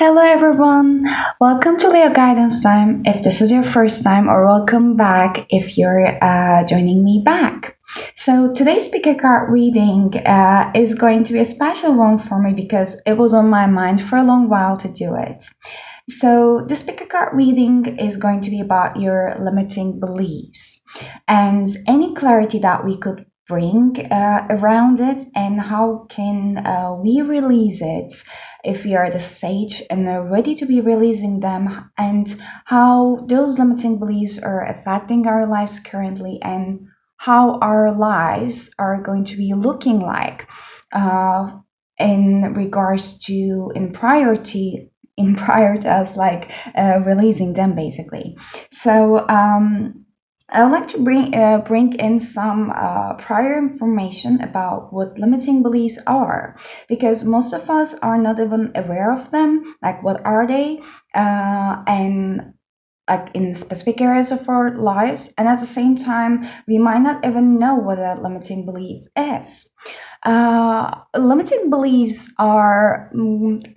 Hello everyone, welcome to Leoguidance time if this is your first time, or welcome back if you're joining me back. So today's pick card reading is going to be a special one for me because it was on my mind for a long while to do it. So this pick card reading is going to be about your limiting beliefs and any clarity that we could bring around it, and how can we release it if we are the sage and are ready to be releasing them, and how those limiting beliefs are affecting our lives currently, and how our lives are going to be looking like uh, in regards to in prior to us like releasing them basically. So I would like to bring in some prior information about what limiting beliefs are, because most of us are not even aware of them. Like, what are they? And like in specific areas of our lives, and at the same time we might not even know what a limiting belief is. Limiting beliefs are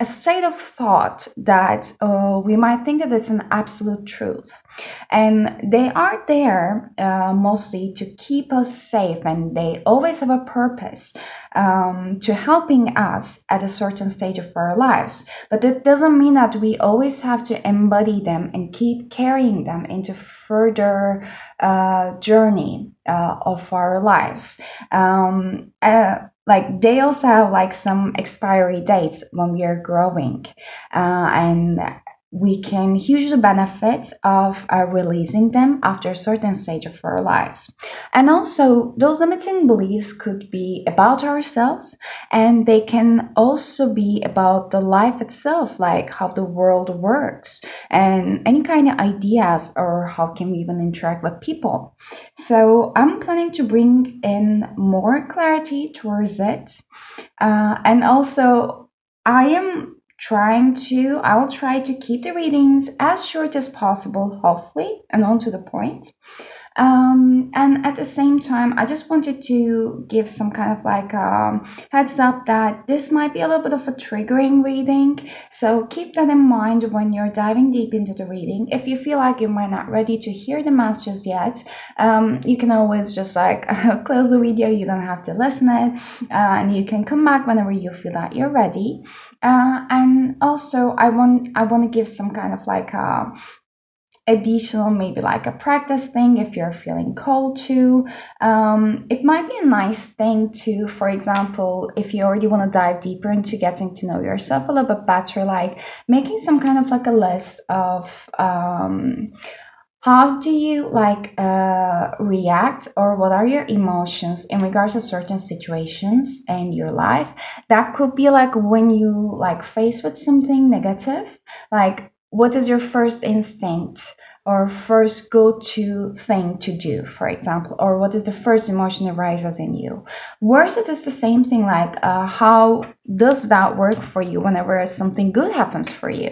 a state of thought that we might think that it's an absolute truth, and they are there mostly to keep us safe, and they always have a purpose to helping us at a certain stage of our lives. But that doesn't mean that we always have to embody them and keep carrying them into further journey of our lives. Like, they also have like some expiry dates when we are growing, and we can hugely benefit of releasing them after a certain stage of our lives. And also, those limiting beliefs could be about ourselves, and they can also be about the life itself, like how the world works and any kind of ideas, or how can we even interact with people. So I'm planning to bring in more clarity towards it. And also, I will try to keep the readings as short as possible, hopefully, and on to the point. And at the same time, I just wanted to give some kind of like heads up that this might be a little bit of a triggering reading. So keep that in mind when you're diving deep into the reading. If you feel like you might not ready to hear the messages yet, you can always just like close the video. You don't have to listen it, and you can come back whenever you feel that you're ready. And also, I want to give some kind of like additional, maybe like a practice thing if you're feeling called to. It might be a nice thing to, for example, if you already want to dive deeper into getting to know yourself a little bit better, like making some kind of like a list of how do you like react, or what are your emotions in regards to certain situations in your life. That could be like when you like face with something negative, like what is your first instinct or first go-to thing to do, for example, or what is the first emotion that rises in you. Versus it's the same thing, like how does that work for you whenever something good happens for you.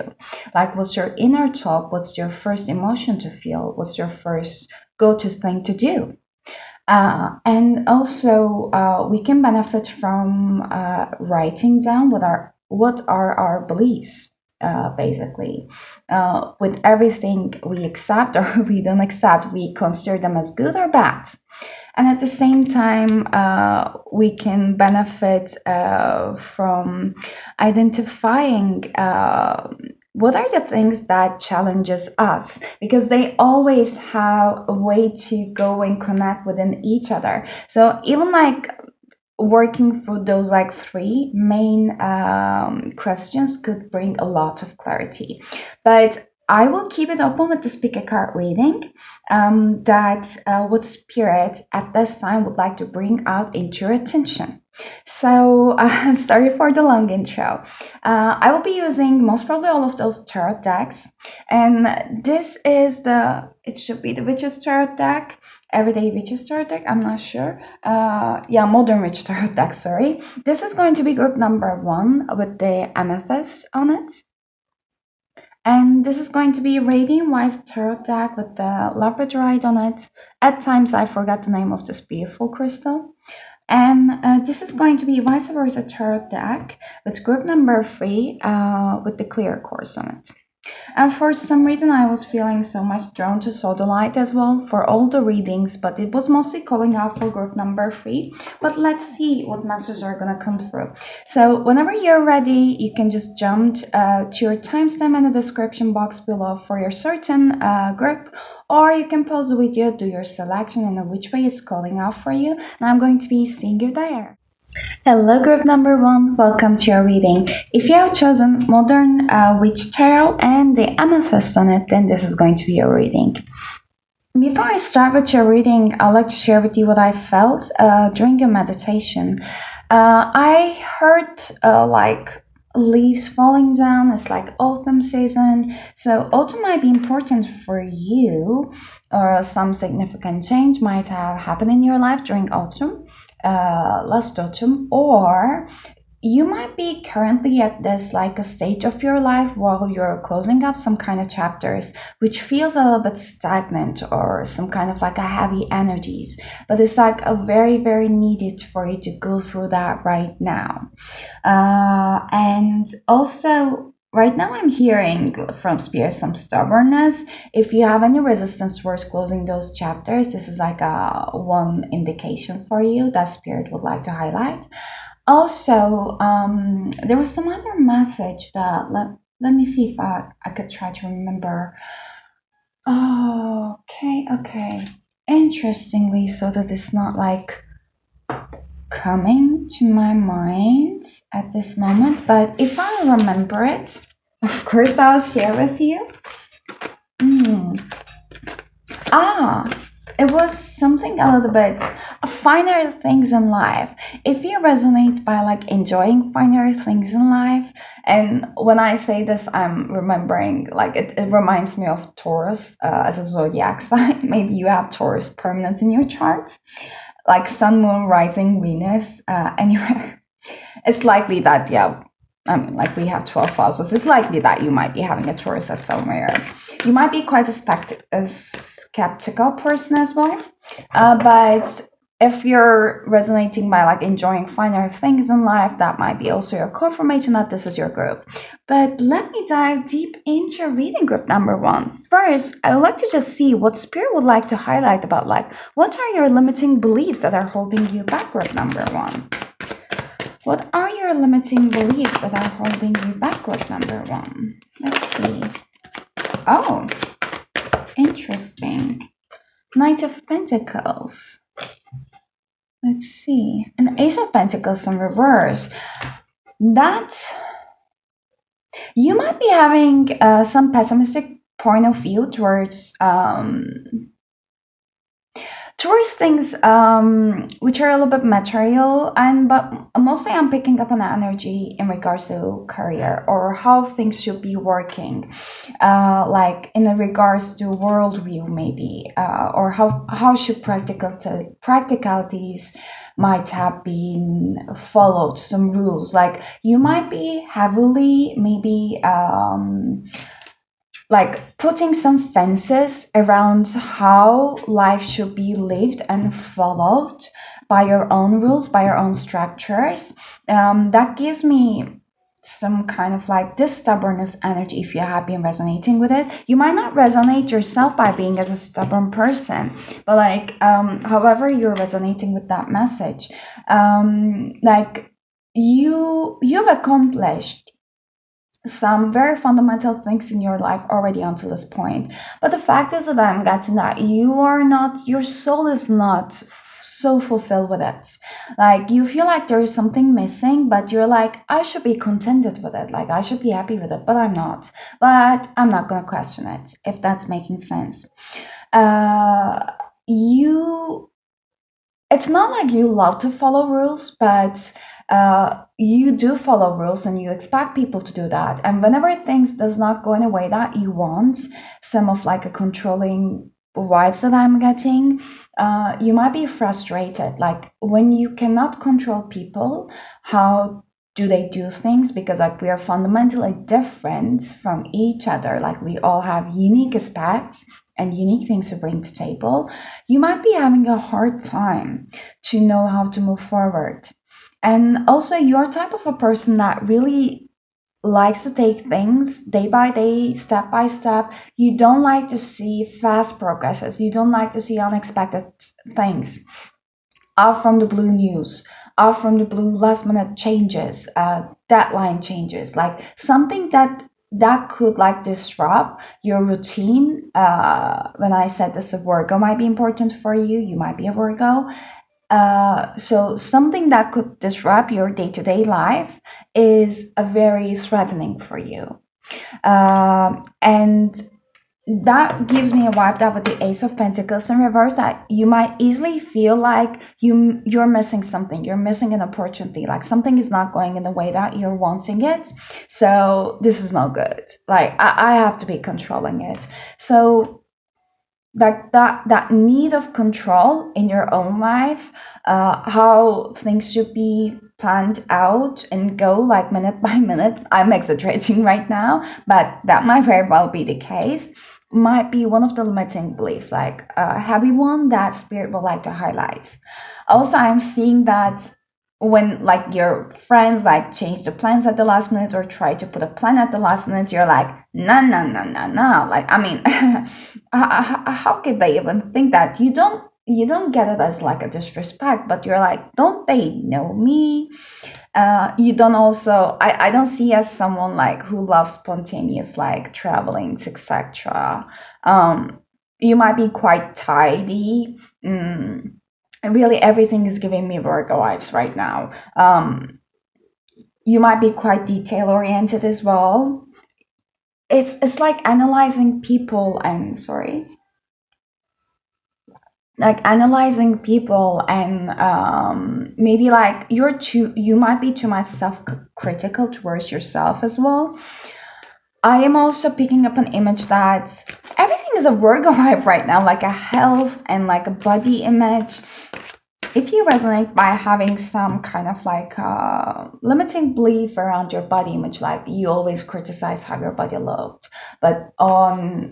Like, what's your inner talk? What's your first emotion to feel? What's your first go to thing to do? And also, we can benefit from writing down what are our beliefs. Basically, with everything we accept or we don't accept, we consider them as good or bad. And at the same time, we can benefit from identifying what are the things that challenges us, because they always have a way to go and connect within each other. So even like working through those like three main questions could bring a lot of clarity. But I will keep it open with the speaker card reading, that what spirit at this time would like to bring out into your attention. So, sorry for the long intro. I will be using most probably all of those tarot decks, and it should be the Witch's Tarot deck, Everyday Witch's Tarot deck, I'm not sure. Yeah, Modern Witch Tarot deck, sorry. This is going to be group number 1 with the amethyst on it. And this is going to be Radiant Wise Tarot deck with the labradorite on it. At times I forgot the name of this beautiful crystal. And this is going to be vice versa tarot deck with group number three with the clear course on it. And for some reason, I was feeling so much drawn to Sodalite as well for all the readings, but it was mostly calling out for group number three. But let's see what messages are going to come through. So, whenever you're ready, you can just jump to your timestamp in the description box below for your certain group. Or you can pause the video, do your selection, and which way is calling out for you. And I'm going to be seeing you there. Hello, group number one. Welcome to your reading. If you have chosen Modern Witch Tarot and the Amethyst on it, then this is going to be your reading. Before I start with your reading, I'd like to share with you what I felt during your meditation. I heard like leaves falling down. It's like autumn season. So autumn might be important for you, or some significant change might have happened in your life during autumn, last autumn, or you might be currently at this like a stage of your life while you're closing up some kind of chapters which feels a little bit stagnant or some kind of like a heavy energies, but it's like a very needed for you to go through that right now. And also right now I'm hearing from spirit some stubbornness. If you have any resistance towards closing those chapters, this is like a one indication for you that spirit would like to highlight. Also, there was some other message that let me see if I could try to remember. Oh, okay. Interestingly, so that it's not like coming to my mind at this moment, but if I remember it, of course I'll share with you. Mm. Ah, it was something a little bit finer things in life. If you resonate by like enjoying finer things in life, and when I say this, I'm remembering like it reminds me of Taurus as a zodiac sign. Maybe you have Taurus permanent in your chart, like Sun, Moon, Rising, Venus, anywhere. It's likely that, yeah, I mean, like we have 12 houses. It's likely that you might be having a Taurus as somewhere. You might be quite a skeptical person as well. But if you're resonating by like enjoying finer things in life, that might be also your confirmation that this is your group. But let me dive deep into reading group number one. First, I would like to just see what spirit would like to highlight about like what are your limiting beliefs that are holding you back, group number one. What are your limiting beliefs that are holding you back, group number one? Let's see. Oh, interesting. Knight of Pentacles. Let's see. An Ace of Pentacles in reverse. That you might be having some pessimistic point of view towards things which are a little bit material, and but mostly I'm picking up on energy in regards to career or how things should be working, like in regards to worldview maybe, or how should practicalities might have been followed, some rules, like you might be heavily maybe like putting some fences around how life should be lived and followed by your own rules, by your own structures. That gives me some kind of like this stubbornness energy. If you have been resonating with it, you might not resonate yourself by being as a stubborn person, but like however you're resonating with that message, like you've accomplished some very fundamental things in your life already until this point. But the fact is that I'm getting that your soul is not so fulfilled with it. Like you feel like there is something missing, but you're like, I should be contented with it. Like I should be happy with it, but I'm not. But I'm not going to question it, if that's making sense. Uh, you it's not like you love to follow rules, but you do follow rules and you expect people to do that. And whenever things does not go in a way that you want, some of like a controlling vibes that I'm getting, you might be frustrated. Like when you cannot control people, how do they do things, because like we are fundamentally different from each other, like we all have unique aspects and unique things to bring to the table, you might be having a hard time to know how to move forward. And also, you're type of a person that really likes to take things day by day, step by step. You don't like to see fast progresses. You don't like to see unexpected things out from the blue news, out from the blue last minute changes, deadline changes, like something that could like disrupt your routine. When I said this, a Virgo might be important for you. You might be a Virgo. So something that could disrupt your day-to-day life is a very threatening for you. And that gives me a vibe that with the Ace of Pentacles in reverse, that you might easily feel like you're missing something, you're missing an opportunity, like something is not going in the way that you're wanting it. So this is not good. Like I have to be controlling it. So that need of control in your own life, how things should be planned out and go like minute by minute. I'm exaggerating right now, but that might very well be the case. Might be one of the limiting beliefs, like a heavy one that spirit would like to highlight. Also, I'm seeing that when like your friends like change the plans at the last minute or try to put a plan at the last minute, you're like, no, no, no, no, no. Like, I mean, how could they even think that? You don't get it as like a disrespect, but you're like, don't they know me? You don't also, I don't see as someone like who loves spontaneous like travelings, etc. You might be quite tidy. And really, everything is giving me Virgo vibes right now. You might be quite detail oriented as well. It's like analyzing people. I'm sorry, like analyzing people, and maybe like you might be too much self-critical towards yourself as well. I am also picking up an image that everything is a Virgo vibe right now, like a health and like a body image. If you resonate by having some kind of like limiting belief around your body image, like you always criticize how your body looked, but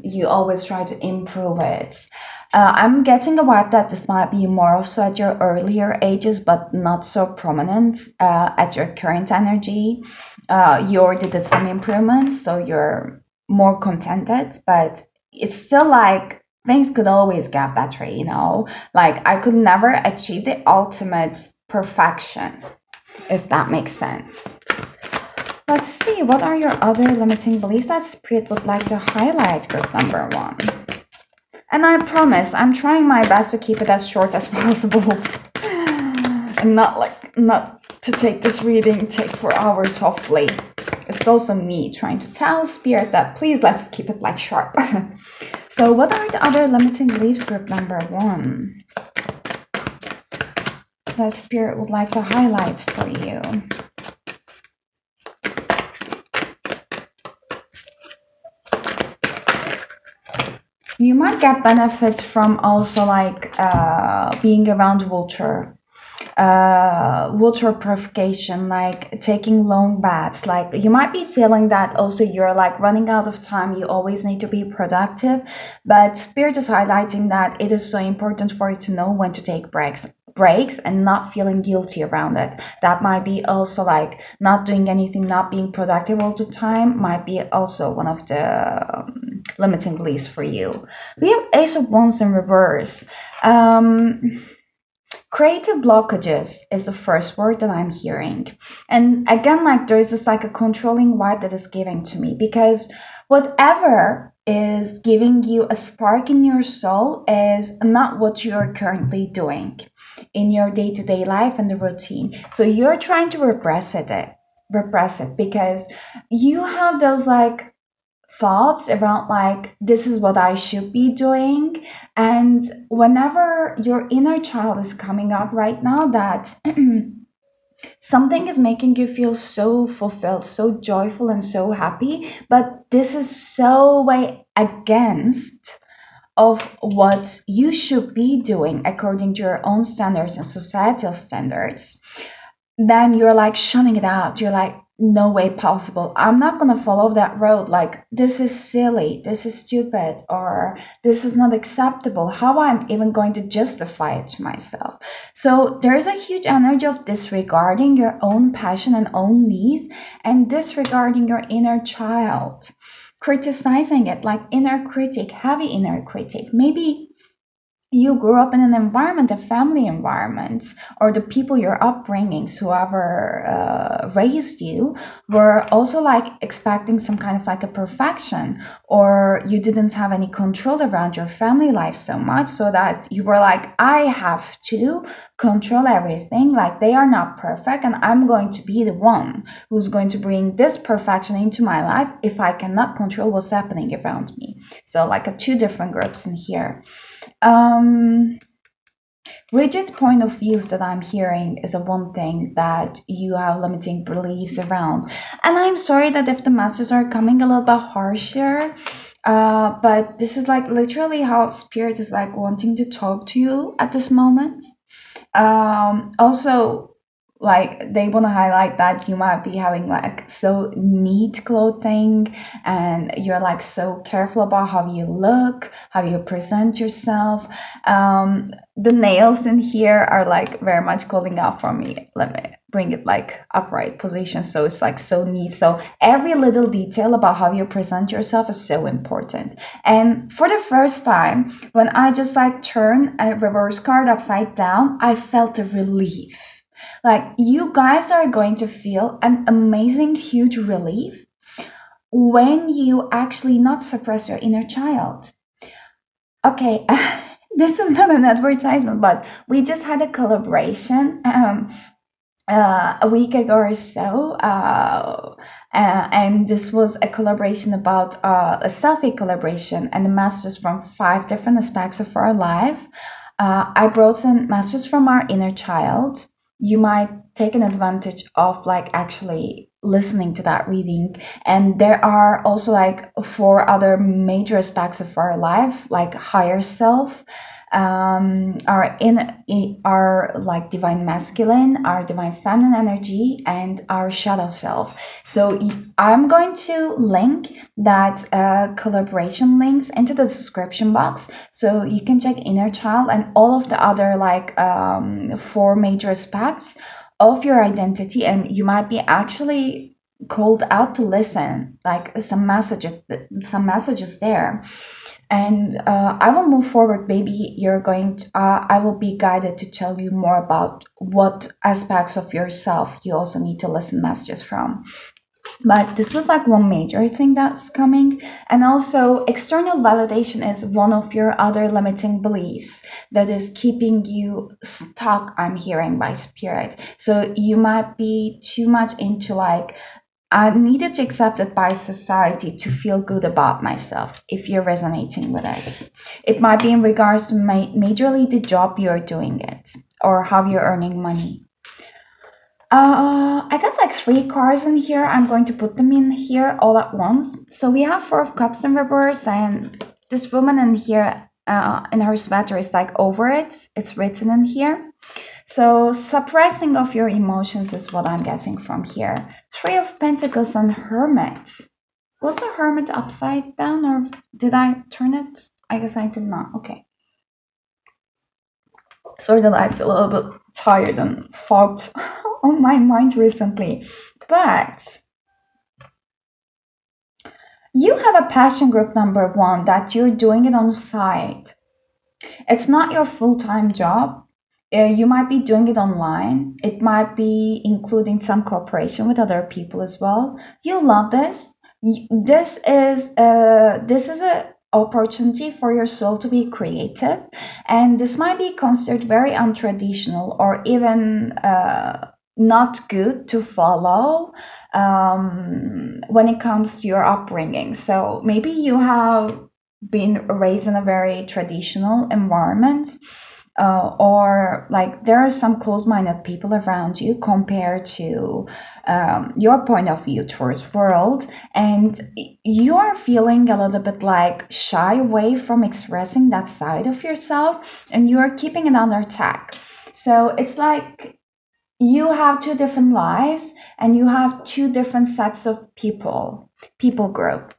you always try to improve it. I'm getting a vibe that this might be more also at your earlier ages, but not so prominent at your current energy. You already did some improvements, so you're more contented, but it's still like things could always get better, you know? Like I could never achieve the ultimate perfection, if that makes sense. Let's see, what are your other limiting beliefs that Spirit would like to highlight, group number one? And I promise, I'm trying my best to keep it as short as possible. And not to take this reading, take 4 hours, hopefully. It's also me trying to tell Spirit that please let's keep it like sharp. So what are the other limiting beliefs, group number one, that Spirit would like to highlight for you? You might get benefits from also like being around water purification, like taking long baths. Like you might be feeling that also you're like running out of time, you always need to be productive, but Spirit is highlighting that it is so important for you to know when to take breaks and not feeling guilty around it. That might be also like not doing anything, not being productive all the time might be also one of the limiting beliefs for you. We have Ace of Wands in reverse. Creative blockages is the first word that I'm hearing. And again, like there is this like a controlling vibe that is giving to me, because whatever is giving you a spark in your soul is not what you're currently doing in your day-to-day life and the routine. So you're trying to repress it because you have those like thoughts around like this is what I should be doing. And whenever your inner child is coming up right now, that something is making you feel so fulfilled, so joyful, and so happy, but this is so way against of what you should be doing according to your own standards and societal standards. then you're like shunning it out. You're like, no way possible. I'm not going to follow that road. Like, this is silly. This is stupid. Or this is not acceptable. How I'm even going to justify it to myself? So there's a huge energy of disregarding your own passion and own needs and disregarding your inner child. Criticizing it like inner critic, heavy inner critic. Maybe you grew up in an environment, a family environment, or the people, your upbringings, whoever raised you, were also like expecting some kind of like a perfection, or you didn't have any control around your family life so much, so that you were like, I have to control everything, like they are not perfect, and I'm going to be the one who's going to bring this perfection into my life if I cannot control what's happening around me. So, like, a two different groups in here. um, Rigid point of views that I'm hearing is a one thing that you have limiting beliefs around. And I'm sorry that if the messages are coming a little bit harsher, but this is like literally how spirit is like wanting to talk to you at this moment. Also, like they want to highlight that you might be having like so neat clothing, and you're like so careful about how you look, how you present yourself. The nails in here are like very much calling out for me. Let me bring it like upright position, so it's like so neat. So every little detail about how you present yourself is so important. And for the first time, when I just like turn a reverse card upside down, I felt a relief. Like, you guys are going to feel an amazing, huge relief when you actually not suppress your inner child. Okay, this is not an advertisement, but we just had a collaboration a week ago or so, and this was a collaboration about a selfie collaboration and the messages from five different aspects of our life. I brought in messages from our inner child. You might take an advantage of like actually listening to that reading, and there are also like four other major aspects of our life, like higher self, in our like divine masculine, our divine feminine energy, and our shadow self. So I'm going to link that collaboration links into the description box, so you can check inner child and all of the other like four major aspects of your identity, and you might be actually called out to listen like some messages there. And I will move forward. Maybe I will be guided to tell you more about what aspects of yourself you also need to listen messages from. But this was like one major thing that's coming. And also, external validation is one of your other limiting beliefs that is keeping you stuck, I'm hearing by spirit. So you might be too much into like, I needed to accept it by society to feel good about myself, if you're resonating with it. It might be in regards to majorly the job you're doing it or how you're earning money. I got like three cards in here. I'm going to put them in here all at once. So we have Four of Cups in reverse, and this woman in here, in her sweater is like over it. It's written in here. So suppressing of your emotions is what I'm getting from here. Three of Pentacles and Hermit. Was the Hermit upside down, or did I turn it? I guess I did not. Okay. Sorry that I feel a little bit tired and fogged on my mind recently. But you have a passion group number one that you're doing it on the side. It's not your full-time job. You might be doing it online. It might be including some cooperation with other people as well. You love this. This is a opportunity for your soul to be creative, and this might be considered very untraditional or even not good to follow when it comes to your upbringing. So maybe you have been raised in a very traditional environment, or like there are some closed-minded people around you compared to your point of view towards world, and you are feeling a little bit like shy away from expressing that side of yourself, and you are keeping it under attack. So it's like you have two different lives, and you have two different sets of people group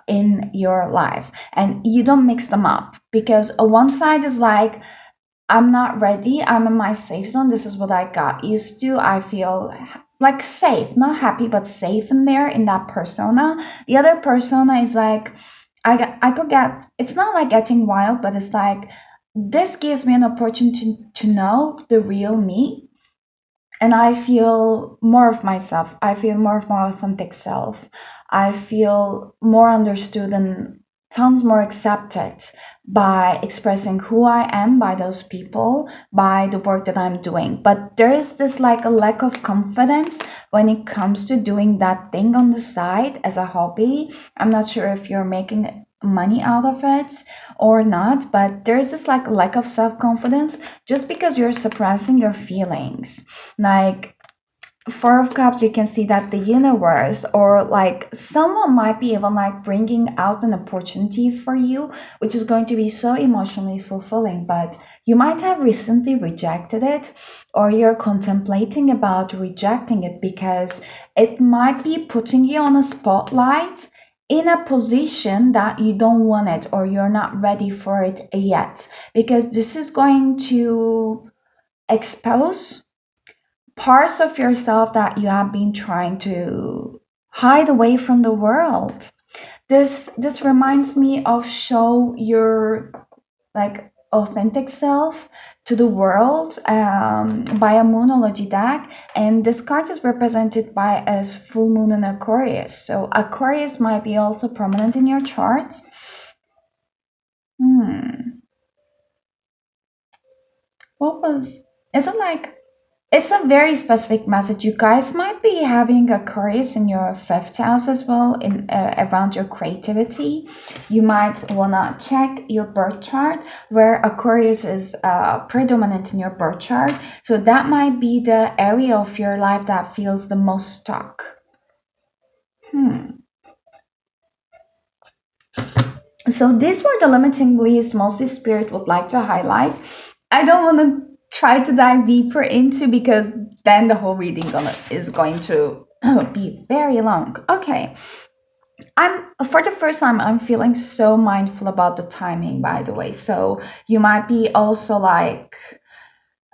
in your life, and you don't mix them up, because one side is like, I'm not ready. I'm in my safe zone. This is what I got used to. I feel like safe, not happy, but safe in there, in that persona. The other persona is like, I could get, it's not like getting wild, but it's like, this gives me an opportunity to know the real me, and I feel more of myself. I feel more of my authentic self. I feel more understood and tons more accepted by expressing who I am by those people, by the work that I'm doing. But there is this like a lack of confidence when it comes to doing that thing on the side as a hobby. I'm not sure if you're making money out of it or not, but there is this like lack of self-confidence just because you're suppressing your feelings. Like, Four of Cups, you can see that the universe or like someone might be even like bringing out an opportunity for you, which is going to be so emotionally fulfilling. But you might have recently rejected it, or you're contemplating about rejecting it because it might be putting you on a spotlight in a position that you don't want it, or you're not ready for it yet. Because this is going to expose parts of yourself that you have been trying to hide away from the world. This reminds me of show your like authentic self to the world by a moonology deck, and this card is represented by a full moon in Aquarius. So Aquarius might be also prominent in your chart. Hmm. What was? Is it like? It's a very specific message. You guys might be having Aquarius in your fifth house as well, in around your creativity. You might wanna check your birth chart where Aquarius is predominant in your birth chart. So that might be the area of your life that feels the most stuck. Hmm. So these were the limiting beliefs mostly Spirit would like to highlight. I don't want to try to dive deeper into, because then the whole reading is going to be very long. Okay, I'm for the first time I'm feeling so mindful about the timing. By the way, so you might be also like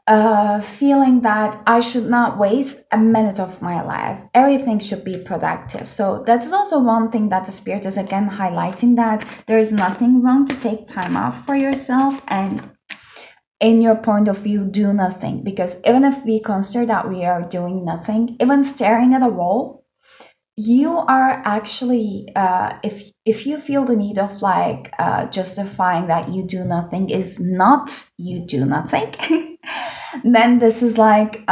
feeling that I should not waste a minute of my life. Everything should be productive. So that's also one thing that the Spirit is again highlighting, that there is nothing wrong to take time off for yourself, and in your point of view, do nothing. Because even if we consider that we are doing nothing, even staring at a wall, you are actually if you feel the need of like justifying that you do nothing is not you do nothing, then this is like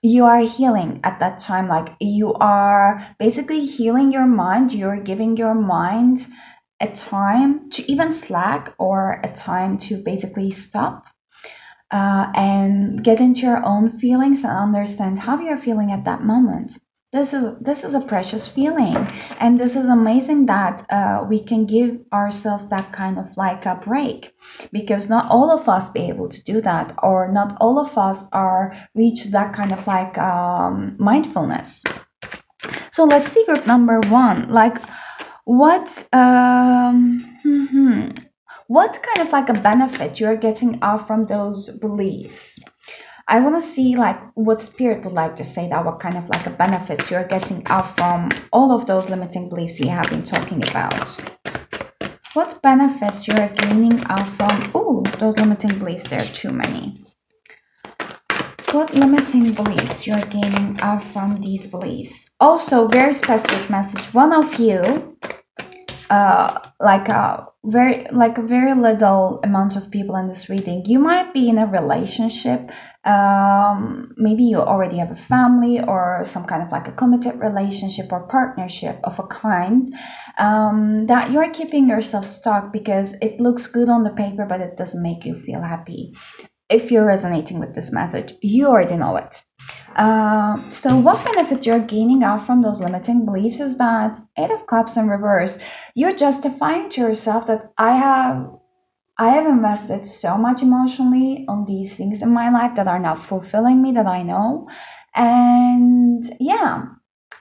you are healing at that time. Like, you are basically healing your mind. You're giving your mind a time to even slack, or a time to basically stop and get into your own feelings and understand how you're feeling at that moment. This is a precious feeling, and this is amazing that we can give ourselves that kind of like a break, because not all of us be able to do that, or not all of us are reach that kind of like mindfulness. So let's see group number one. Like, what what kind of like a benefit you're getting out from those beliefs? I want to see like what Spirit would like to say, that what kind of like a benefits you're getting out from all of those limiting beliefs we have been talking about. What benefits you're gaining out from, oh, those limiting beliefs, there are too many. What limiting beliefs you're gaining out from these beliefs? Also, very specific message. One of you, like a very little amount of people in this reading, you might be in a relationship. Maybe you already have a family, or some kind of like a committed relationship or partnership of a kind, that you're keeping yourself stuck because it looks good on the paper, but it doesn't make you feel happy. If you're resonating with this message, you already know it. So what benefit you're gaining out from those limiting beliefs is that Eight of Cups in reverse, you're justifying to yourself that I have invested so much emotionally on these things in my life that are not fulfilling me, that I know. And yeah,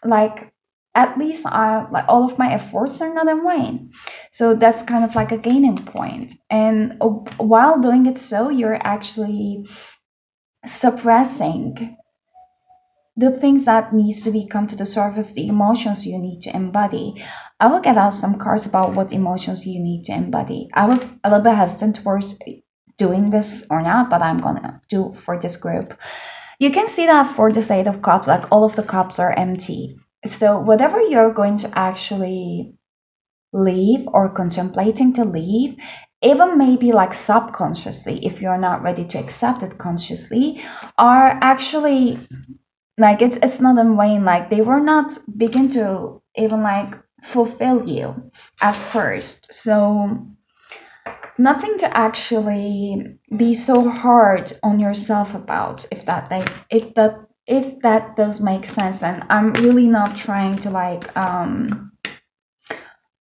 like at least I like all of my efforts are not in vain. So that's kind of like a gaining point. And while doing it, so you're actually suppressing the things that needs to be come to the surface, the emotions you need to embody. I will get out some cards about what emotions you need to embody. I was a little bit hesitant towards doing this or not, but I'm gonna do for this group. You can see that for the Eight of Cups, like all of the cups are empty. So whatever you're going to actually leave or contemplating to leave, even maybe like subconsciously, if you're not ready to accept it consciously, are actually like it's not in vain. Like they were not begin to even like fulfill you at first. So nothing to actually be so hard on yourself about, if that does make sense. And I'm really not trying to like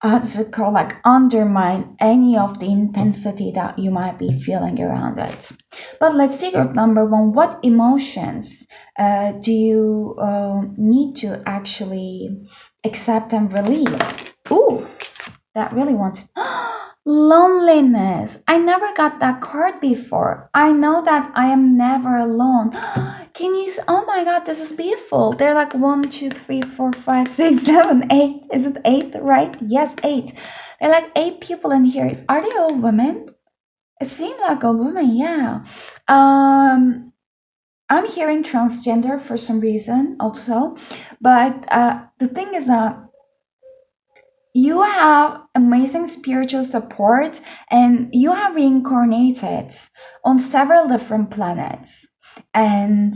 to call like undermine any of the intensity that you might be feeling around it. But let's see group number one. What emotions do you need to actually accept and release? Ooh, that really wants loneliness. I never got that card before. I know that I am never alone. Can you? Oh my God, this is beautiful. They're like one, two, three, four, five, six, seven, eight. Is it eight, right? Yes, eight. They're like eight people in here. Are they all women? It seems like a woman, yeah. Um, I'm hearing transgender for some reason also, but the thing is that you have amazing spiritual support and you have reincarnated on several different planets. And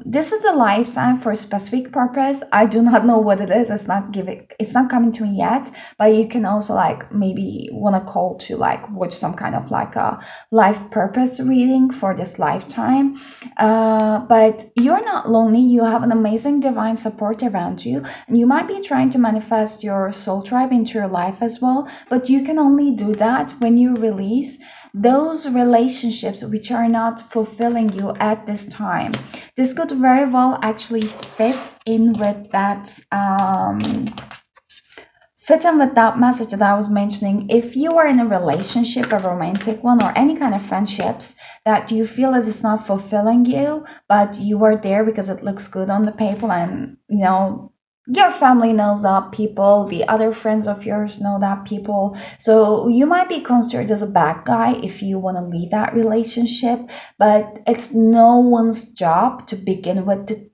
this is a life sign for a specific purpose. I do not know what it is. It's not coming to me yet. But you can also like maybe want to call to like watch some kind of like a life purpose reading for this lifetime. But you're not lonely. You have an amazing divine support around you, and you might be trying to manifest your soul tribe into your life as well, but you can only do that when you release those relationships which are not fulfilling you at this time. This could very well actually fit in with that message that I was mentioning. If you are in a relationship, a romantic one, or any kind of friendships that you feel that it's not fulfilling you, but you are there because it looks good on the paper, and your family knows that people, the other friends of yours know that people. So you might be considered as a bad guy if you want to leave that relationship, but it's no one's job to begin with to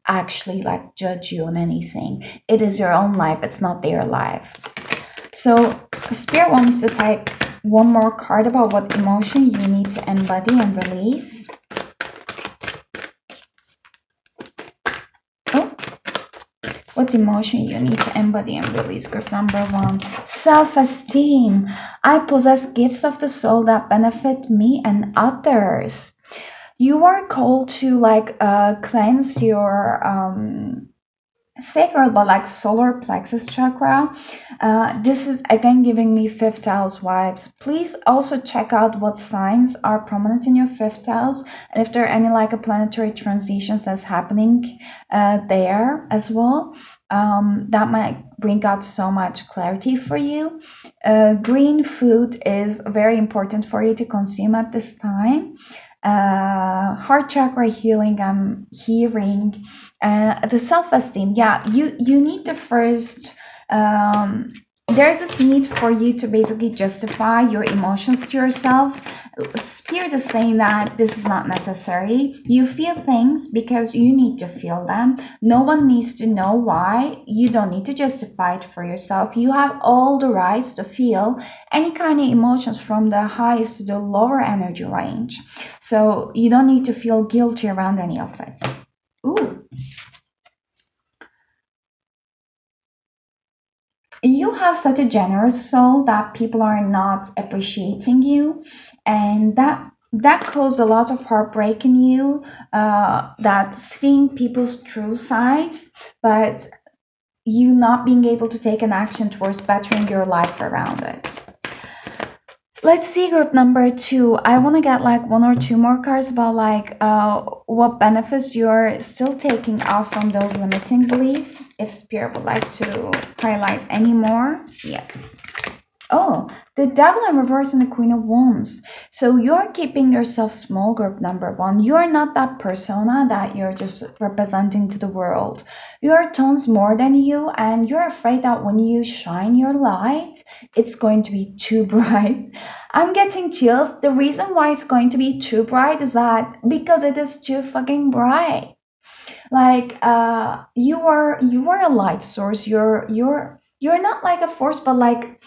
actually like judge you on anything. It is your own life, it's not their life. So Spirit wants to take one more card about what emotion you need to embody and release. Oh, what emotion you need to embody and release? Group number one, self-esteem. I possess gifts of the soul that benefit me and others. You are called to like cleanse your sacral, but like solar plexus chakra. This is again giving me fifth house vibes. Please also check out what signs are prominent in your fifth house, and if there are any like a planetary transitions that's happening there as well. That might bring out so much clarity for you. Green food is very important for you to consume at this time. Heart chakra healing, I'm hearing the self-esteem. Yeah, you need to first there's this need for you to basically justify your emotions to yourself. Spirit is saying that this is not necessary. You feel things because you need to feel them. No one needs to know why. You don't need to justify it for yourself. You have all the rights to feel any kind of emotions from the highest to the lower energy range. So you don't need to feel guilty around any of it. Ooh. You have such a generous soul that people are not appreciating you, and that caused a lot of heartbreak in you, that seeing people's true sides, but you not being able to take an action towards bettering your life around it. Let's see group number two. I want to get like one or two more cards about like what benefits you're still taking out from those limiting beliefs. If Spirit would like to highlight any more, yes. Oh, the devil in reverse and the queen of wands. So you're keeping yourself small, group number one. You're not that persona that you're just representing to the world. You're tons more than you, and you're afraid that when you shine your light, it's going to be too bright. I'm getting chills. The reason why it's going to be too bright is that because it is too fucking bright. Like you are a light source. You're not like a force, but like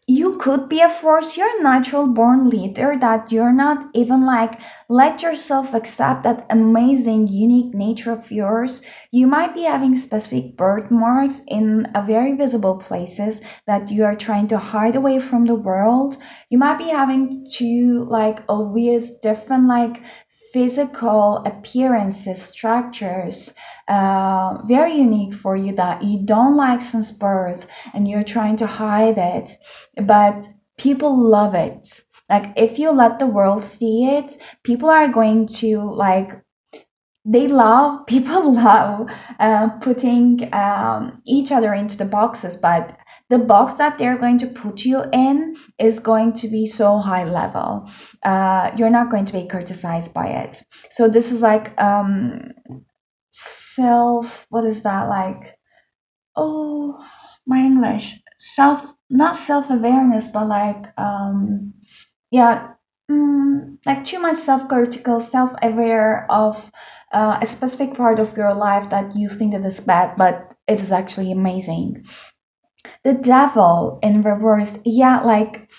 you could be a force. You're a natural born leader that you're not even like let yourself accept that amazing unique nature of yours. You might be having specific birthmarks in a very visible places that you are trying to hide away from the world. You might be having to like obvious different like physical appearances structures very unique for you that you don't like since birth and you're trying to hide it, but people love it. Like if you let the world see it, people are going to like they love people love putting each other into the boxes, but the box that they're going to put you in is going to be so high level. You're not going to be criticized by it. So this is like self, what is that like? Oh, my English. Self, not self-awareness, but like, yeah, like too much self-critical, self-aware of a specific part of your life that you think that is bad, but it is actually amazing. The devil in reverse, yeah, like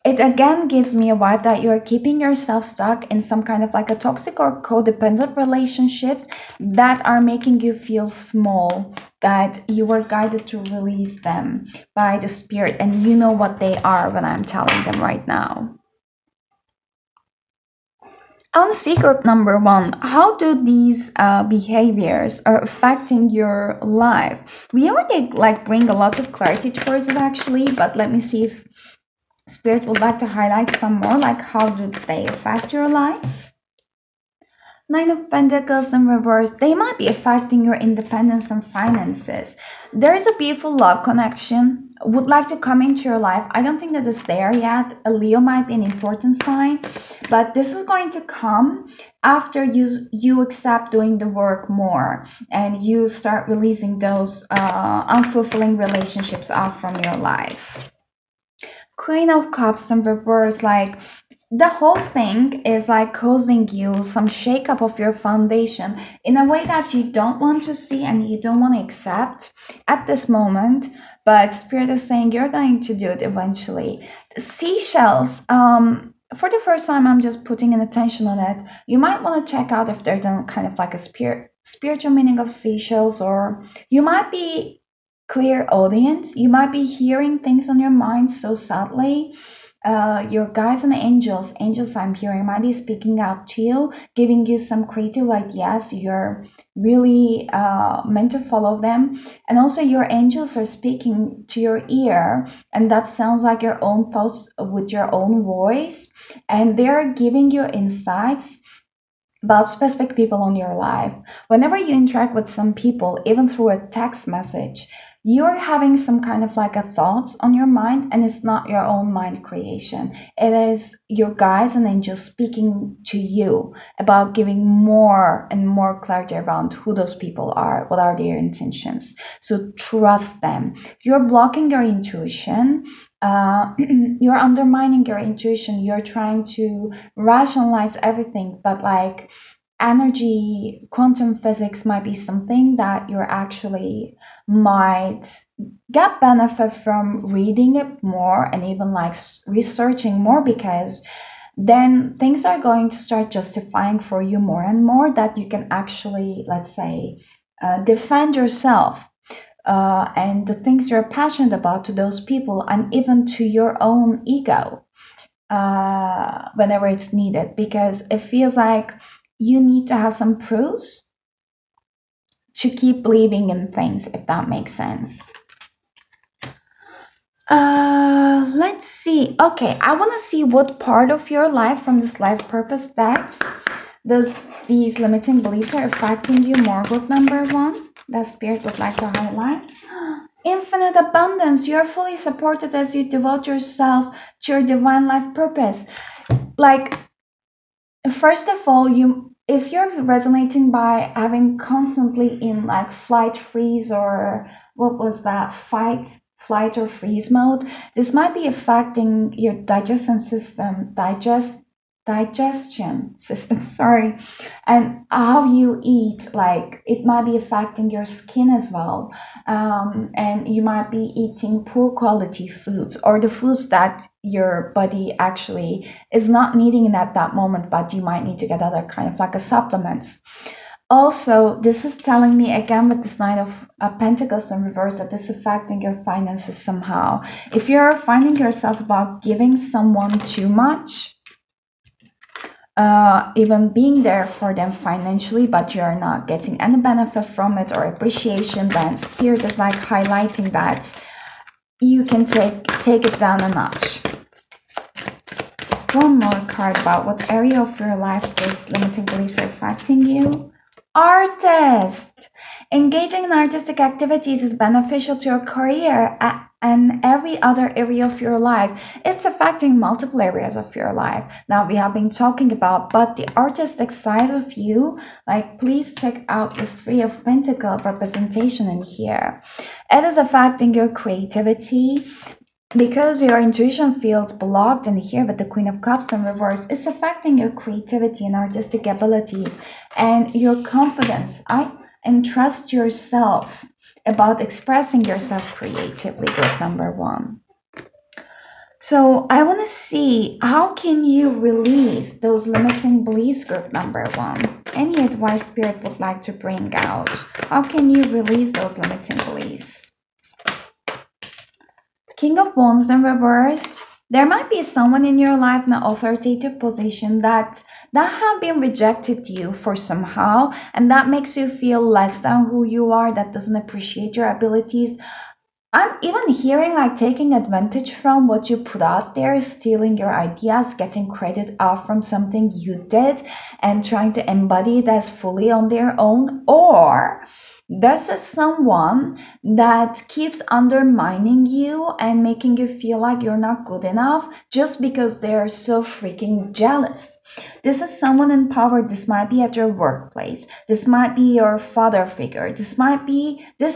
it again gives me a vibe that you're keeping yourself stuck in some kind of like a toxic or codependent relationships that are making you feel small, that you were guided to release them by the spirit, and you know what they are when I'm telling them right now. On C group number one, how do these behaviors are affecting your life? We already like bring a lot of clarity towards it actually, but let me see if Spirit would like to highlight some more, like how do they affect your life? Nine of Pentacles in reverse, they might be affecting your independence and finances. There is a beautiful love connection, would like to come into your life. I don't think that it's there yet. A Leo might be an important sign, but this is going to come after you accept doing the work more and you start releasing those unfulfilling relationships out from your life. Queen of Cups in reverse, like the whole thing is like causing you some shakeup of your foundation in a way that you don't want to see and you don't want to accept at this moment. But Spirit is saying you're going to do it eventually. The seashells, for the first time, I'm just putting an attention on it. You might want to check out if there's kind of like a spiritual meaning of seashells, or you might be clear audience. You might be hearing things on your mind so subtly. Your guides and angels I'm hearing might be speaking out to you, giving you some creative ideas. You're really meant to follow them. And also, your angels are speaking to your ear, and that sounds like your own thoughts with your own voice. And they're giving you insights about specific people in your life. Whenever you interact with some people, even through a text message, you're having some kind of like a thoughts on your mind, and it's not your own mind creation. It is your guides and angels speaking to you about giving more and more clarity around who those people are, what are their intentions. So trust them. You're blocking your intuition. You're undermining your intuition. You're trying to rationalize everything, but like energy, quantum physics might be something that you're actually might get benefit from reading it more and even like researching more, because then things are going to start justifying for you more and more that you can actually, let's say, defend yourself and the things you're passionate about to those people and even to your own ego whenever it's needed, because it feels like you need to have some proofs to keep believing in things, if that makes sense. Let's see. Okay, I want to see what part of your life from this life purpose that does these limiting beliefs are affecting you more. With number one, that spirit would like to highlight. Infinite abundance. You are fully supported as you devote yourself to your divine life purpose. Like, first of all, you if you're resonating by having constantly in like flight freeze or what was that flight or freeze mode, this might be affecting your digestion system, sorry, and how you eat. Like, it might be affecting your skin as well, and you might be eating poor quality foods or the foods that your body actually is not needing it at that moment, but you might need to get other kind of like a supplements. Also, this is telling me again with this Knight of Pentacles in reverse that this is affecting your finances somehow. If you're finding yourself about giving someone too much, even being there for them financially, but you're not getting any benefit from it or appreciation, then Spirit is like highlighting that you can take it down a notch. One more card about what area of your life this limiting beliefs are affecting you. Artist. Engaging in artistic activities is beneficial to your career and every other area of your life. It's affecting multiple areas of your life. Now we have been talking about, but the artistic side of you, like, please check out this Three of Pentacles representation in here. It is affecting your creativity, because your intuition feels blocked in here with the Queen of Cups in reverse. It's affecting your creativity and artistic abilities and your confidence. And trust yourself about expressing yourself creatively, group number one. So I want to see, how can you release those limiting beliefs, group number one? Any advice Spirit would like to bring out? How can you release those limiting beliefs? King of Wands in reverse. There might be someone in your life in an authoritative position that have been rejected you for somehow, and that makes you feel less than who you are, that doesn't appreciate your abilities. I'm even hearing like taking advantage from what you put out there, stealing your ideas, getting credit off from something you did, and trying to embody it as fully on their own. Or this is someone that keeps undermining you and making you feel like you're not good enough just because they're so freaking jealous. This is someone in power. This might be at your workplace. This might be your father figure. This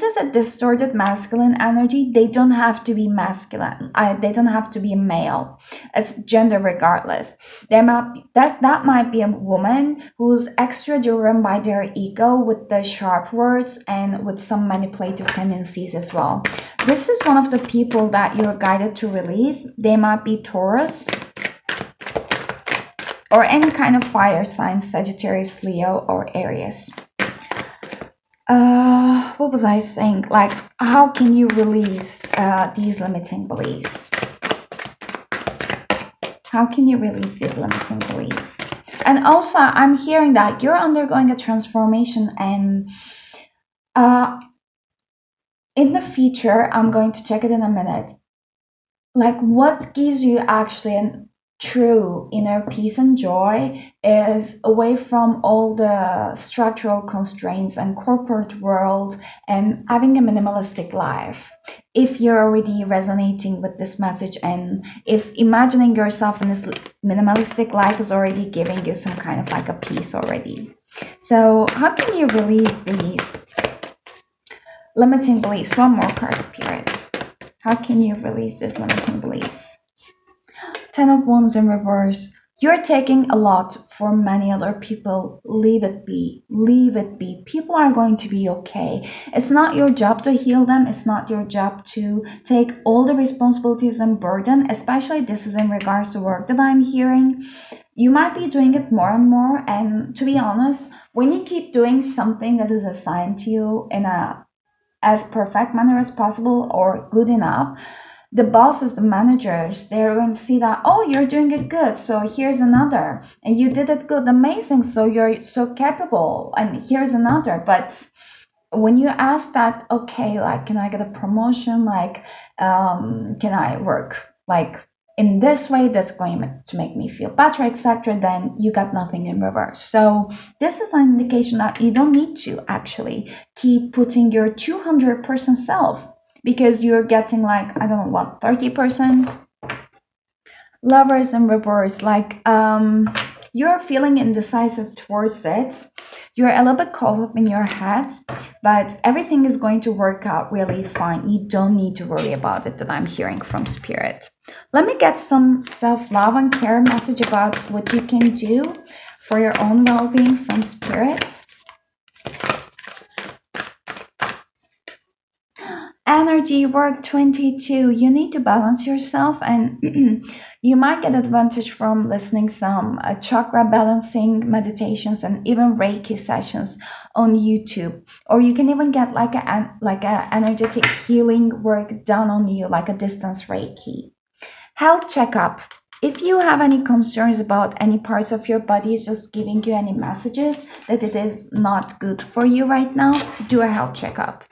is a distorted masculine energy. They don't have to be masculine. They don't have to be male. It's gender regardless. That might be a woman who's extra driven by their ego with the sharp words and with some manipulative tendencies as well. This is one of the people that you're guided to release. They might be Taurus, or any kind of fire sign, Sagittarius, Leo, or Aries. What was I saying? Like, how can you release these limiting beliefs? How can you release these limiting beliefs? And also, I'm hearing that you're undergoing a transformation, and in the future, I'm going to check it in a minute. Like, what gives you actually an true inner peace and joy is away from all the structural constraints and corporate world, and having a minimalistic life. If you're already resonating with this message, and if imagining yourself in this minimalistic life is already giving you some kind of like a peace already. So how can you release these limiting beliefs? One more card, Spirit. How can you release these limiting beliefs? Ten of Wands in reverse. You're taking a lot for many other people. Leave it be. Leave it be. People are going to be okay. It's not your job to heal them. It's not your job to take all the responsibilities and burden, especially this is in regards to work that I'm hearing. You might be doing it more and more. And to be honest, when you keep doing something that is assigned to you in a as perfect manner as possible or good enough, the bosses, the managers, they're going to see that, oh, you're doing it good, so here's another. And you did it good, amazing, so you're so capable, and here's another. But when you ask that, okay, like, can I get a promotion? Like, can I work like in this way that's going to make me feel better, etc., then you got nothing in reverse. So this is an indication that you don't need to actually keep putting your 200% self, because you're getting like, I don't know what, 30%. Lovers in reverse, like you're feeling indecisive towards it. You're a little bit caught up in your head, but everything is going to work out really fine. You don't need to worry about it, that I'm hearing from spirit. Let me get some self-love and care message about what you can do for your own well-being from spirit. Energy work 22. You need to balance yourself, and you might get advantage from listening some chakra balancing meditations and even Reiki sessions on YouTube. Or you can even get like a energetic healing work done on you, like a distance Reiki. Health checkup. If you have any concerns about any parts of your body is just giving you any messages that it is not good for you right now, do a health checkup.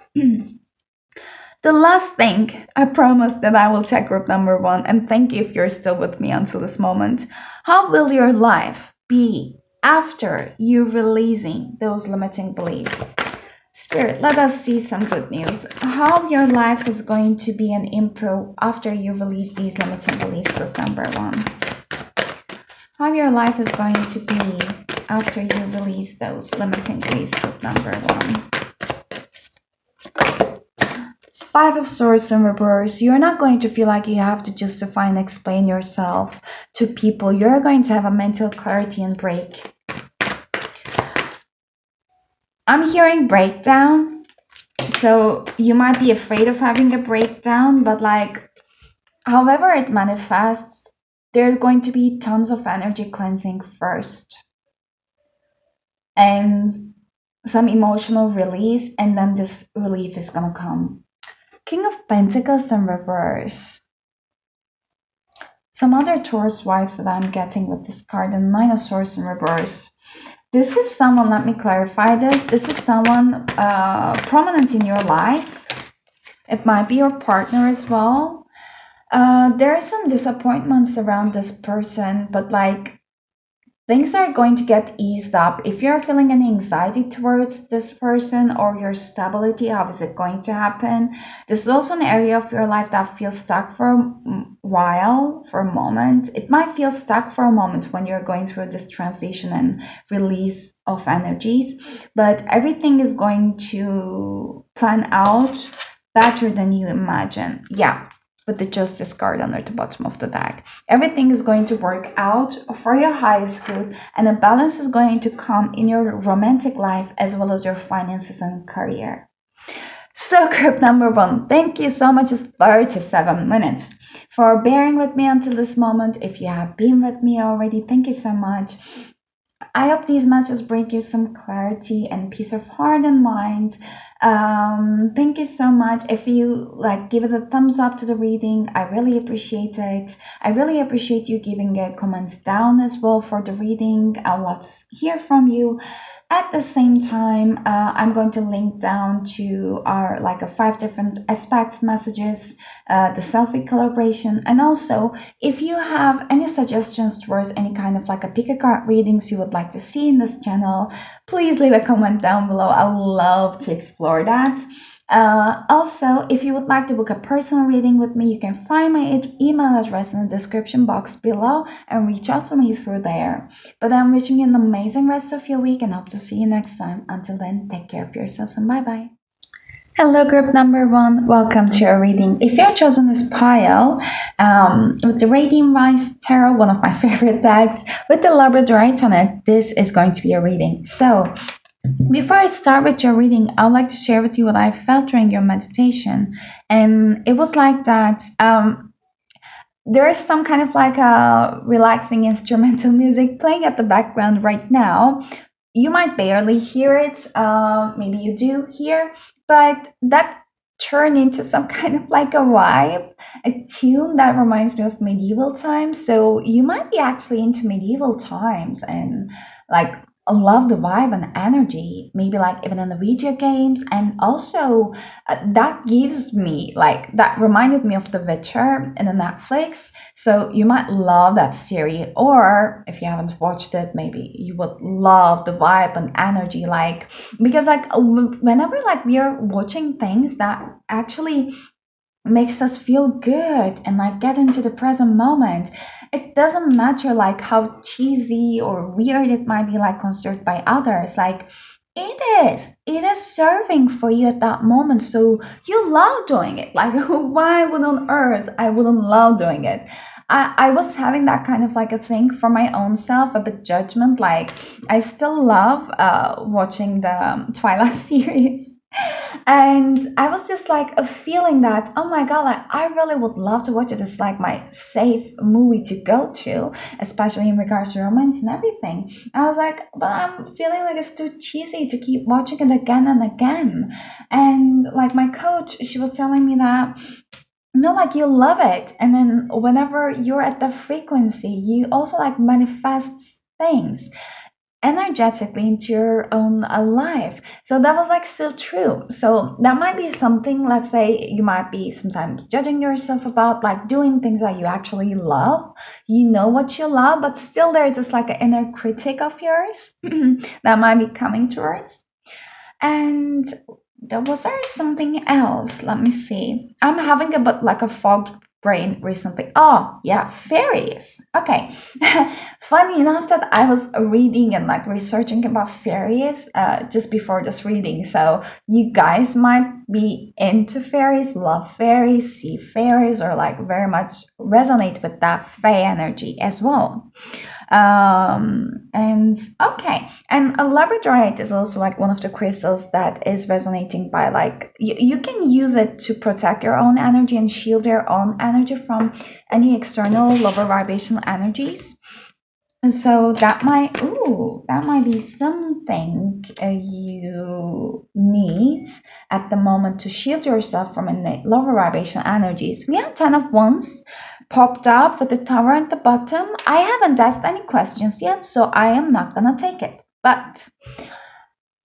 The last thing, I promise that I will check group number 1, and thank you if you're still with me until this moment. How will your life be after you releasing those limiting beliefs? Spirit, let us see some good news. How your life is going to be an improve after you release these limiting beliefs, group number 1. How your life is going to be after you release those limiting beliefs, group number 1. Five of Swords in reverse. You're not going to feel like you have to justify and explain yourself to people. You're going to have a mental clarity and break. I'm hearing breakdown. So you might be afraid of having a breakdown, but like, however it manifests, there's going to be tons of energy cleansing first. And some emotional release, and then this relief is going to come. King of Pentacles in reverse. Some other Taurus wives that I'm getting with this card, and Nine of Swords in reverse. This is someone, let me clarify this. This is someone prominent in your life. It might be your partner as well. There are some disappointments around this person, but like, things are going to get eased up. If you're feeling any anxiety towards this person or your stability, how is it going to happen? This is also an area of your life that feels stuck for a while, for a moment. It might feel stuck for a moment when you're going through this transition and release of energies, but everything is going to plan out better than you imagine. Yeah. With the Justice card under the bottom of the deck. Everything is going to work out for your highest good, and a balance is going to come in your romantic life as well as your finances and career. So group number 1, thank you so much. It's 37 minutes for bearing with me until this moment. If you have been with me already, thank you so much. I hope these messages bring you some clarity and peace of heart and mind. Thank you so much. If you like, give it a thumbs up to the reading. I really appreciate it. I really appreciate you giving comments down as well for the reading. I'd love to hear from you. At the same time, I'm going to link down to our like a 5 different aspects messages, the selfie collaboration, and also if you have any suggestions towards any kind of like a pick a card readings you would like to see in this channel, please leave a comment down below. I would love to explore that. Also, if you would like to book a personal reading with me, you can find my email address in the description box below and reach out to me through there. But I'm wishing you an amazing rest of your week and hope to see you next time. Until then, take care of yourselves and bye-bye. Hello group number 1, welcome to your reading. If you've chosen this pile with the Radiant Rise Tarot, one of my favorite decks, with the Labradorite on it, this is going to be a reading. So before I start with your reading, I would like to share with you what I felt during your meditation. And it was like that there is some kind of like a relaxing instrumental music playing at the background right now. You might barely hear it, maybe you do hear, but that turned into some kind of like a vibe, a tune that reminds me of medieval times. So you might be actually into medieval times and like love the vibe and energy, maybe like even in the video games. And also, that gives me like that reminded me of The Witcher in the Netflix. So you might love that series, or if you haven't watched it, maybe you would love the vibe and energy, like because like whenever like we are watching things that actually makes us feel good and like get into the present moment. It doesn't matter like how cheesy or weird it might be like considered by others. Like it is serving for you at that moment. So you love doing it. Like why would on earth I wouldn't love doing it? I was having that kind of like a thing for my own self, a bit judgment. Like I still love watching the Twilight series, and I was just like a feeling that, oh my God, like I really would love to watch it. It's like my safe movie to go to, especially in regards to romance and everything. I was like, but I'm feeling like it's too cheesy to keep watching it again and again. And like my coach, she was telling me that no, like you love it. And then whenever you're at the frequency, you also like manifest things energetically into your own life. So that was like so true. So that might be something, let's say you might be sometimes judging yourself about like doing things that you actually love. You know what you love, but still there's just like an inner critic of yours that might be coming towards. And was there something else? Let me see. I'm having a bit like a fogged brain recently. Oh, yeah, fairies. Okay. Funny enough that I was reading and like researching about fairies just before this reading. So you guys might be into fairies, love fairies, see fairies, or like very much resonate with that fae energy as well. And okay, and a labradorite is also like one of the crystals that is resonating by like you can use it to protect your own energy and shield your own energy from any external lower vibrational energies. And so that might be something you need at the moment to shield yourself from any lower vibration energies. We have 10 of Wands popped up with the tower at the bottom. I haven't asked any questions yet, so I am not gonna take it. But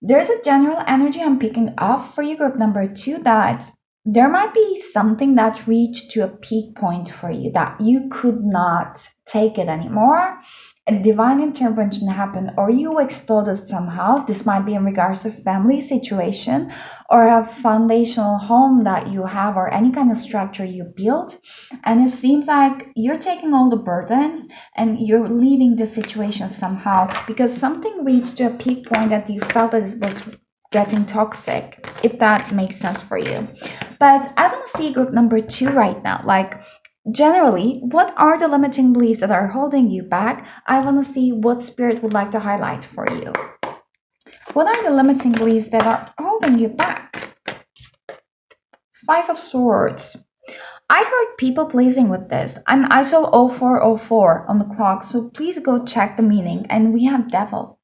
there's a general energy I'm picking up for you, group number two, that there might be something that reached to a peak point for you that you could not take it anymore. A divine intervention happened, or you exploded somehow. This might be in regards to family situation or a foundational home that you have or any kind of structure you built. And it seems like you're taking all the burdens and you're leaving the situation somehow because something reached to a peak point that you felt that it was getting toxic, if that makes sense for you. But I want to see group number two right now. Like, generally, what are the limiting beliefs that are holding you back? I want to see what spirit would like to highlight for you. What are the limiting beliefs that are holding you back? Five of Swords. I heard people pleasing with this, and I saw 0404 on the clock, so please go check the meaning. And we have Devil.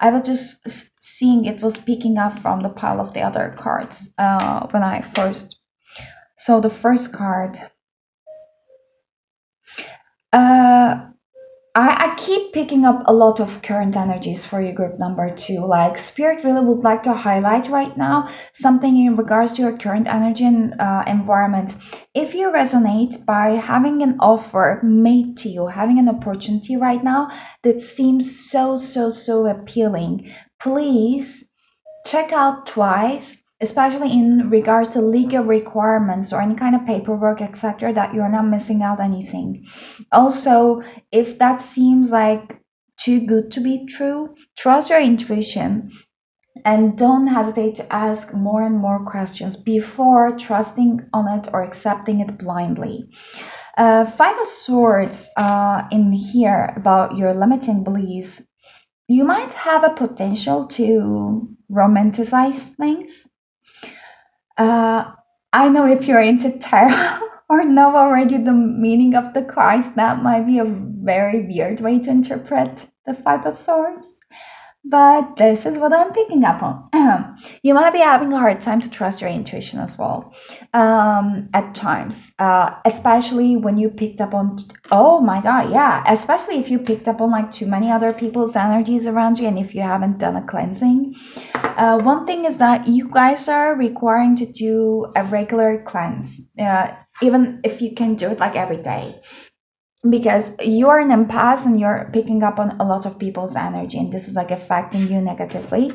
I was just seeing it was picking up from the pile of the other cards when I first saw the first card. Uh, I keep picking up a lot of current energies for your group number two. Like Spirit really would like to highlight right now something in regards to your current energy and environment. If you resonate by having an offer made to you, having an opportunity right now that seems so appealing, please check out twice, especially in regards to legal requirements or any kind of paperwork, etc., that you're not missing out anything. Also, if that seems like too good to be true, trust your intuition and don't hesitate to ask more and more questions before trusting on it or accepting it blindly. Five of Swords in here about your limiting beliefs. You might have a potential to romanticize things. Uh, I know if you're into tarot or know already the meaning of the cards, that might be a very weird way to interpret the Five of Swords. But this is what I'm picking up on. You might be having a hard time to trust your intuition as well, at times, especially when you picked up on, oh my God, yeah, especially if you picked up on like too many other people's energies around you and if you haven't done a cleansing. One thing is that you guys are requiring to do a regular cleanse, even if you can do it like every day, because you're an empath and you're picking up on a lot of people's energy, and this is like affecting you negatively.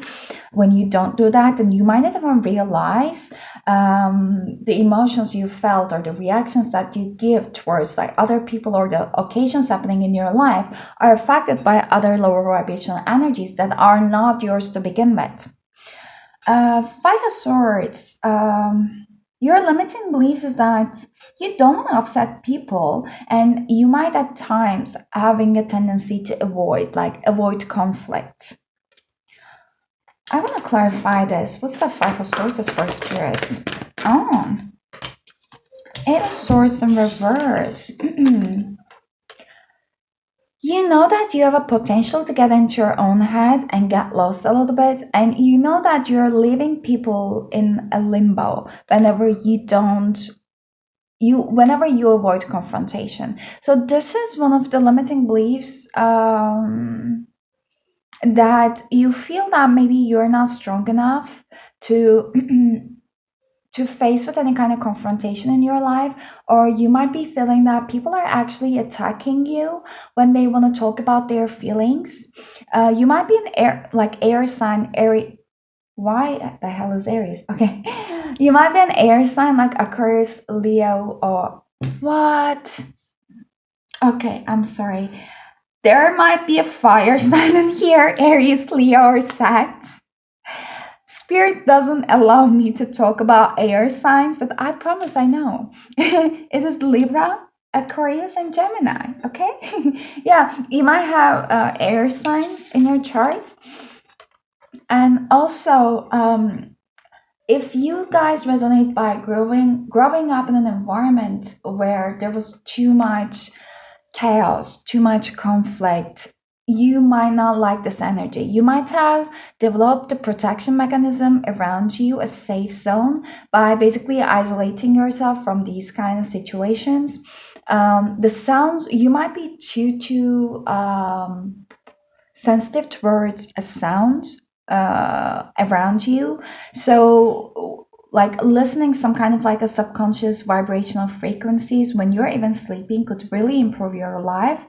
When you don't do that, and you might not even realize the emotions you felt or the reactions that you give towards like other people or the occasions happening in your life are affected by other lower vibrational energies that are not yours to begin with. Five of Swords. Your limiting beliefs is that you don't want to upset people, and you might at times having a tendency to avoid conflict. I want to clarify this. What's the Five of Swords as for spirits? Oh, Eight of Swords in reverse. You know that you have a potential to get into your own head and get lost a little bit, and you know that you're leaving people in a limbo whenever you avoid confrontation. So this is one of the limiting beliefs, that you feel that maybe you're not strong enough to to face with any kind of confrontation in your life, or you might be feeling that people are actually attacking you when they want to talk about their feelings. You might be an air sign, Aries. Why the hell is Aries? Okay, you might be an air sign like Aquarius, Leo, or what? Okay, I'm sorry. There might be a fire sign in here, Aries, Leo, or Sag. Spirit doesn't allow me to talk about air signs that I promise I know. It is Libra, Aquarius, and Gemini. Okay, yeah, you might have air signs in your chart, and also if you guys resonate by growing up in an environment where there was too much chaos, too much conflict, you might not like this energy. You might have developed a protection mechanism around you, a safe zone, by basically isolating yourself from these kind of situations. The sounds, you might be too sensitive towards a sound around you. So, like listening some kind of like a subconscious vibrational frequencies when you're even sleeping could really improve your life,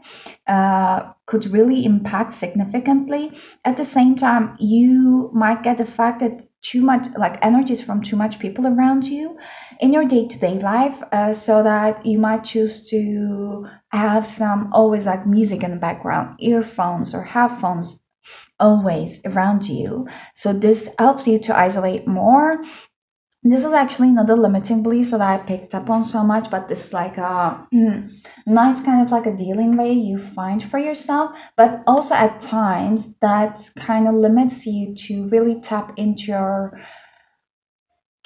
could really impact significantly. At the same time, you might get affected too much, like energies from too much people around you in your day-to-day life, so that you might choose to have some always like music in the background, earphones or headphones always around you. So this helps you to isolate more. This is actually not a limiting belief that I picked up on so much, but this is like a nice kind of like a dealing way you find for yourself. But also at times that kind of limits you to really tap into your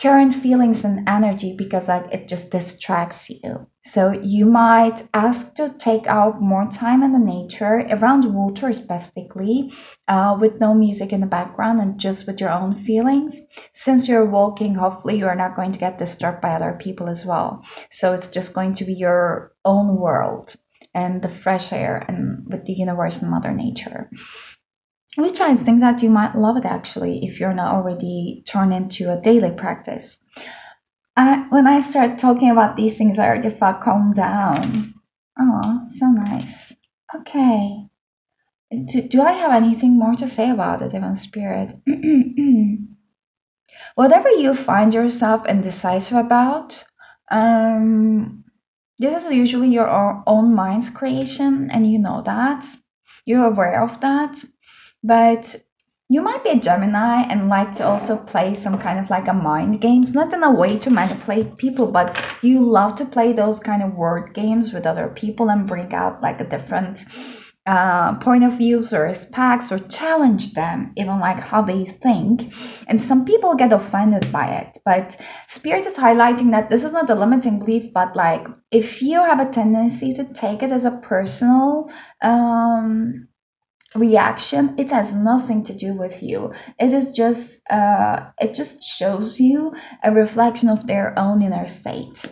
current feelings and energy, because like it just distracts you. So you might ask to take out more time in the nature around water specifically, with no music in the background and just with your own feelings. Since you're walking, hopefully you're not going to get disturbed by other people as well, so it's just going to be your own world and the fresh air and with the universe and mother nature, which I think that you might love it actually if you're not already turned into a daily practice. When I start talking about these things, I already felt calm down. Oh, so nice. Okay. Do I have anything more to say about it, Even Spirit? Whatever you find yourself indecisive about, um, this is usually your own mind's creation, and you know that. You're aware of that. But you might be a Gemini and like to also play some kind of like a mind games, not in a way to manipulate people, but you love to play those kind of word games with other people and bring out like a different point of views or aspects, or challenge them, even like how they think. And some people get offended by it. But Spirit is highlighting that this is not a limiting belief, but like if you have a tendency to take it as a personal reaction, it has nothing to do with you. It is just it just shows you a reflection of their own inner state.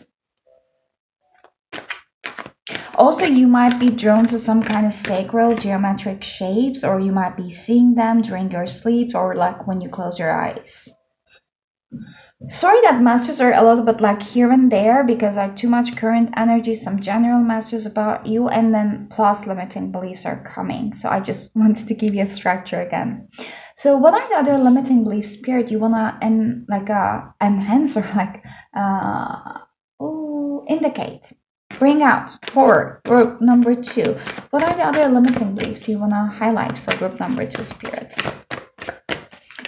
Also, you might be drawn to some kind of sacred geometric shapes, or you might be seeing them during your sleep or like when you close your eyes. Sorry that messages are a little bit like here and there because like too much current energy, some general messages about you, and then plus limiting beliefs are coming. So I just wanted to give you a structure again. So what are the other limiting beliefs, Spirit, you wanna enhance or like indicate? Bring out for group number two. What are the other limiting beliefs you wanna highlight for group number two, Spirit?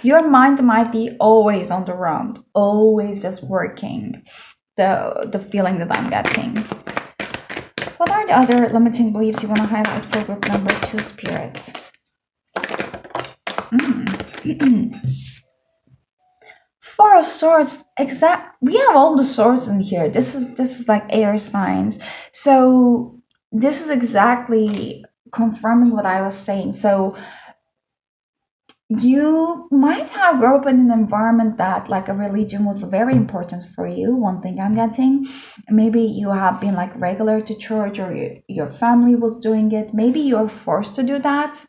Your mind might be always on the run, always just working. The feeling that I'm getting. What are the other limiting beliefs you want to highlight for group number two, Spirit? Four of Swords. Exact. We have all the swords in here. This is like air signs. So this is exactly confirming what I was saying. So you might have grown up in an environment that like a religion was very important for you. One thing I'm getting, maybe you have been like regular to church, or your family was doing it. Maybe you're forced to do that.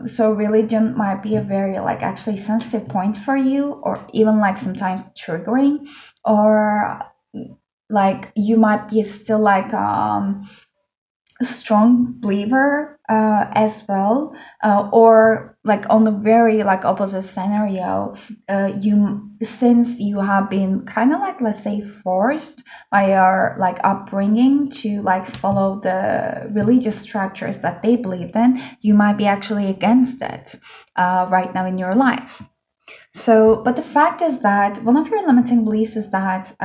So religion might be a very like actually sensitive point for you, or even like sometimes triggering, or like you might be still like strong believer as well, or like on the very like opposite scenario, you since you have been kind of like, let's say, forced by your like upbringing to like follow the religious structures that they believed in, you might be actually against it right now in your life. So but the fact is that one of your limiting beliefs is that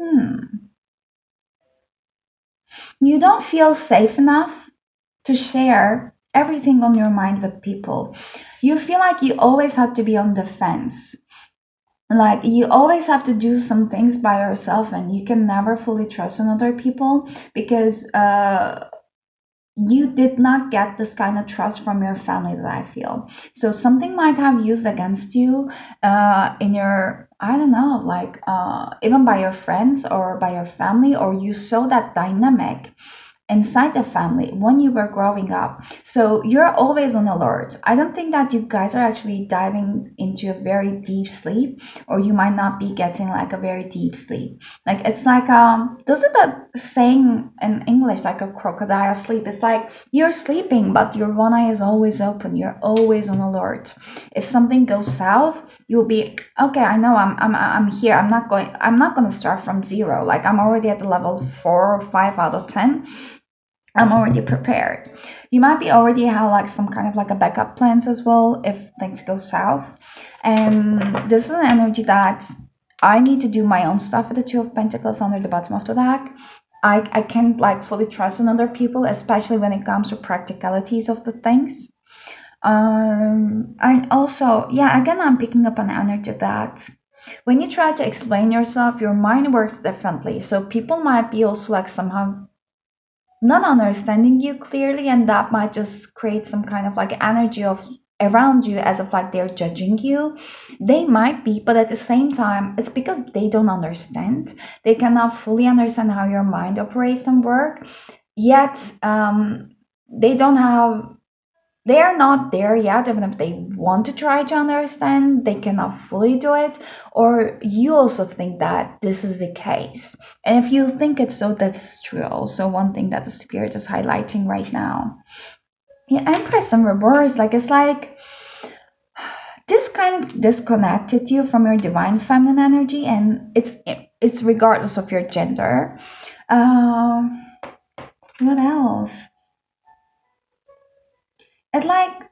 hmm, you don't feel safe enough to share everything on your mind with people. You feel like you always have to be on the fence. Like you always have to do some things by yourself, and you can never fully trust on other people because you did not get this kind of trust from your family that I feel. So something might have used against you in your, I don't know, like even by your friends or by your family, or you saw that dynamic inside the family when you were growing up. So you're always on alert. I don't think that you guys are actually diving into a very deep sleep, or you might not be getting like a very deep sleep. Like it's like doesn't that saying in English like a crocodile sleep? It's like you're sleeping but your one eye is always open. You're always on alert. If something goes south, you'll be okay. I know I'm here. I'm not going to start from zero. Like I'm already at the level 4 or 5 out of 10. I'm already prepared. You might be already have like some kind of like a backup plans as well if things go south. And this is an energy that I need to do my own stuff with the Two of Pentacles under the bottom of the deck. I can't like fully trust on other people, especially when it comes to practicalities of the things. And also, yeah, again, I'm picking up an energy that when you try to explain yourself, your mind works differently. So people might be also like somehow not understanding you clearly, and that might just create some kind of like energy of around you as if like they're judging you. They might be, but at the same time it's because they don't understand. They cannot fully understand how your mind operates and work yet. They don't have, they are not there yet. Even if they want to try to understand, they cannot fully do it. Or you also think that this is the case, and if you think it's so, that's true. Also, one thing that the spirit is highlighting right now, yeah, Empress and reverse, like it's like this kind of disconnected you from your divine feminine energy, and it's regardless of your gender. um what else? It like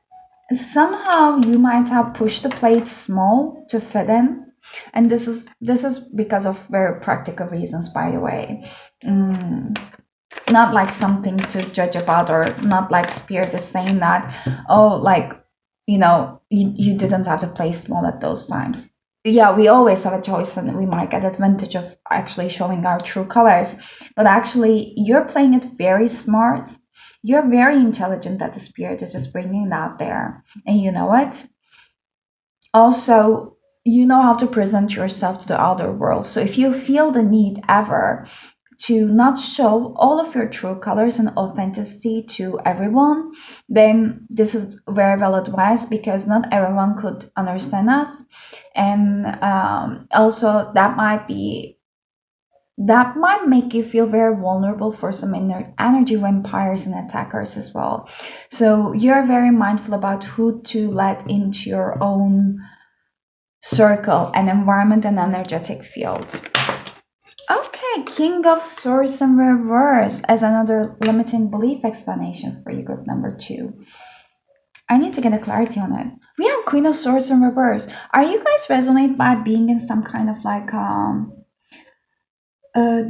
somehow you might have pushed the plate small to fit in, and this is because of very practical reasons, by the way. mm, Not like something to judge about, or not like spirit is saying that, oh, like you didn't have to play small at those times. Yeah, we always have a choice and we might get advantage of actually showing our true colors. But actually, you're playing it very smart. You're very intelligent that the spirit is just bringing it out there. And you know what? Also, you know how to present yourself to the outer world. So if you feel the need ever to not show all of your true colors and authenticity to everyone, then this is very well advised because not everyone could understand us. And also, that might make you feel very vulnerable for some energy vampires and attackers as well. So you're very mindful about who to let into your own circle and environment and energetic field. Okay, King of Swords in reverse as another limiting belief explanation for you, group number two. I need to get a clarity on it. We have Queen of Swords in reverse. Are you guys resonate by being in some kind of like a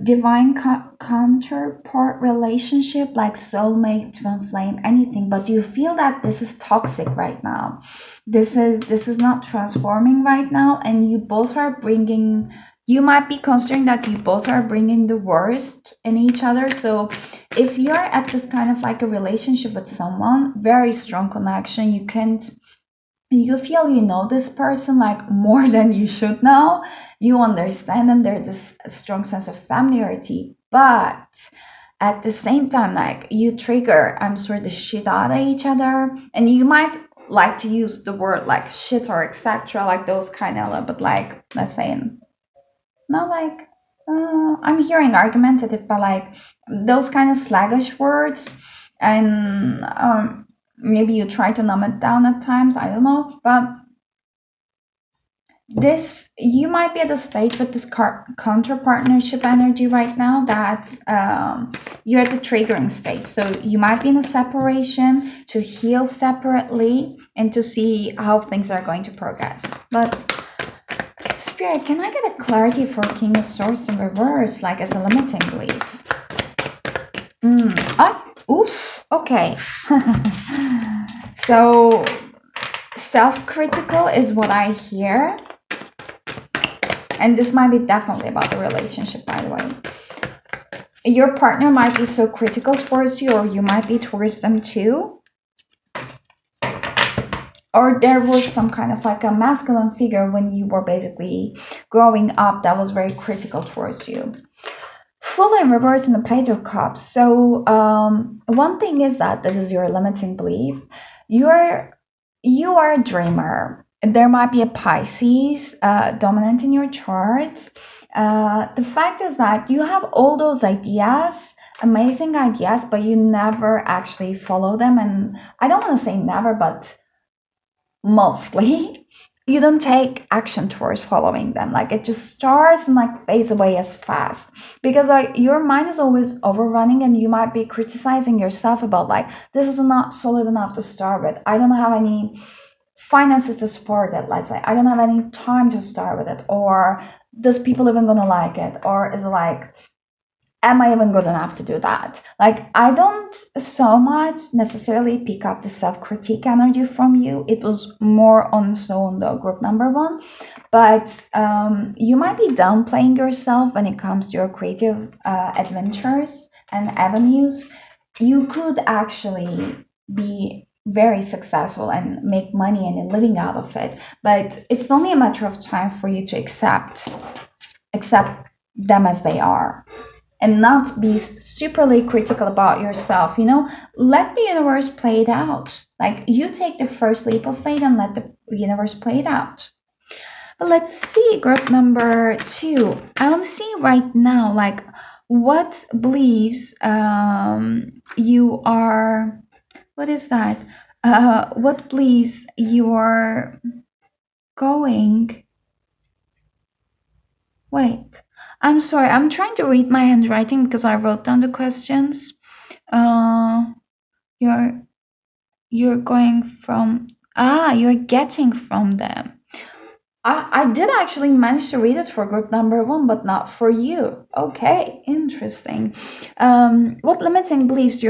divine counterpart relationship, like soulmate, twin flame, anything? But do you feel that this is toxic right now? This is not transforming right now, and you both are bringing. You might be considering that you both are bringing the worst in each other. So, if you're at this kind of like a relationship with someone, very strong connection, you feel you know this person like more than you should know, you understand, and there's this strong sense of familiarity, but at the same time, like, you trigger, I'm sorry, the shit out of each other, and you might like to use the word like shit or etc, like those kind of, but like, let's say, not like, I'm hearing argumentative, but like those kind of sluggish words, and maybe you try to numb it down at times, I don't know, but this, you might be at a stage with this counter partnership energy right now that you're at the triggering stage, so you might be in a separation to heal separately and to see how things are going to progress. But spirit, can I get a clarity for King of Swords in reverse, like as a limiting belief? Oof, okay. So self-critical is what I hear, and this might be definitely about the relationship, by the way. Your partner might be so critical towards you, or you might be towards them too. Or there was some kind of like a masculine figure when you were basically growing up that was very critical towards you. Full in reverse in the Page of Cups. So one thing is that is your limiting belief. You are a dreamer. There might be a Pisces dominant in your chart. The fact is that you have all those ideas, amazing ideas, but you never actually follow them. And I don't want to say never, but mostly you don't take action towards following them. Like, it just starts and like fades away as fast because like your mind is always overrunning, and you might be criticizing yourself about like, this is not solid enough to start with, I don't have any finances to support it, let's say, I don't have any time to start with it, or does people even gonna like it, or is it like, am I even good enough to do that? Like, I don't so much necessarily pick up the self-critique energy from you. It was more on the group number one, but you might be downplaying yourself when it comes to your creative adventures and avenues. You could actually be very successful and make money and a living out of it, but it's only a matter of time for you to accept them as they are and not be superly critical about yourself. Let the universe play it out. Like, you take the first leap of faith and let the universe play it out. But let's see, group number two. I want to see right now, like, what beliefs you are, what is that? What beliefs you are going, wait. I'm sorry, I'm trying to read my handwriting because I wrote down the questions. Uh, you're you're going from, you're getting from them. I did actually manage to read it for group number one, but not for you. Okay, interesting. What limiting beliefs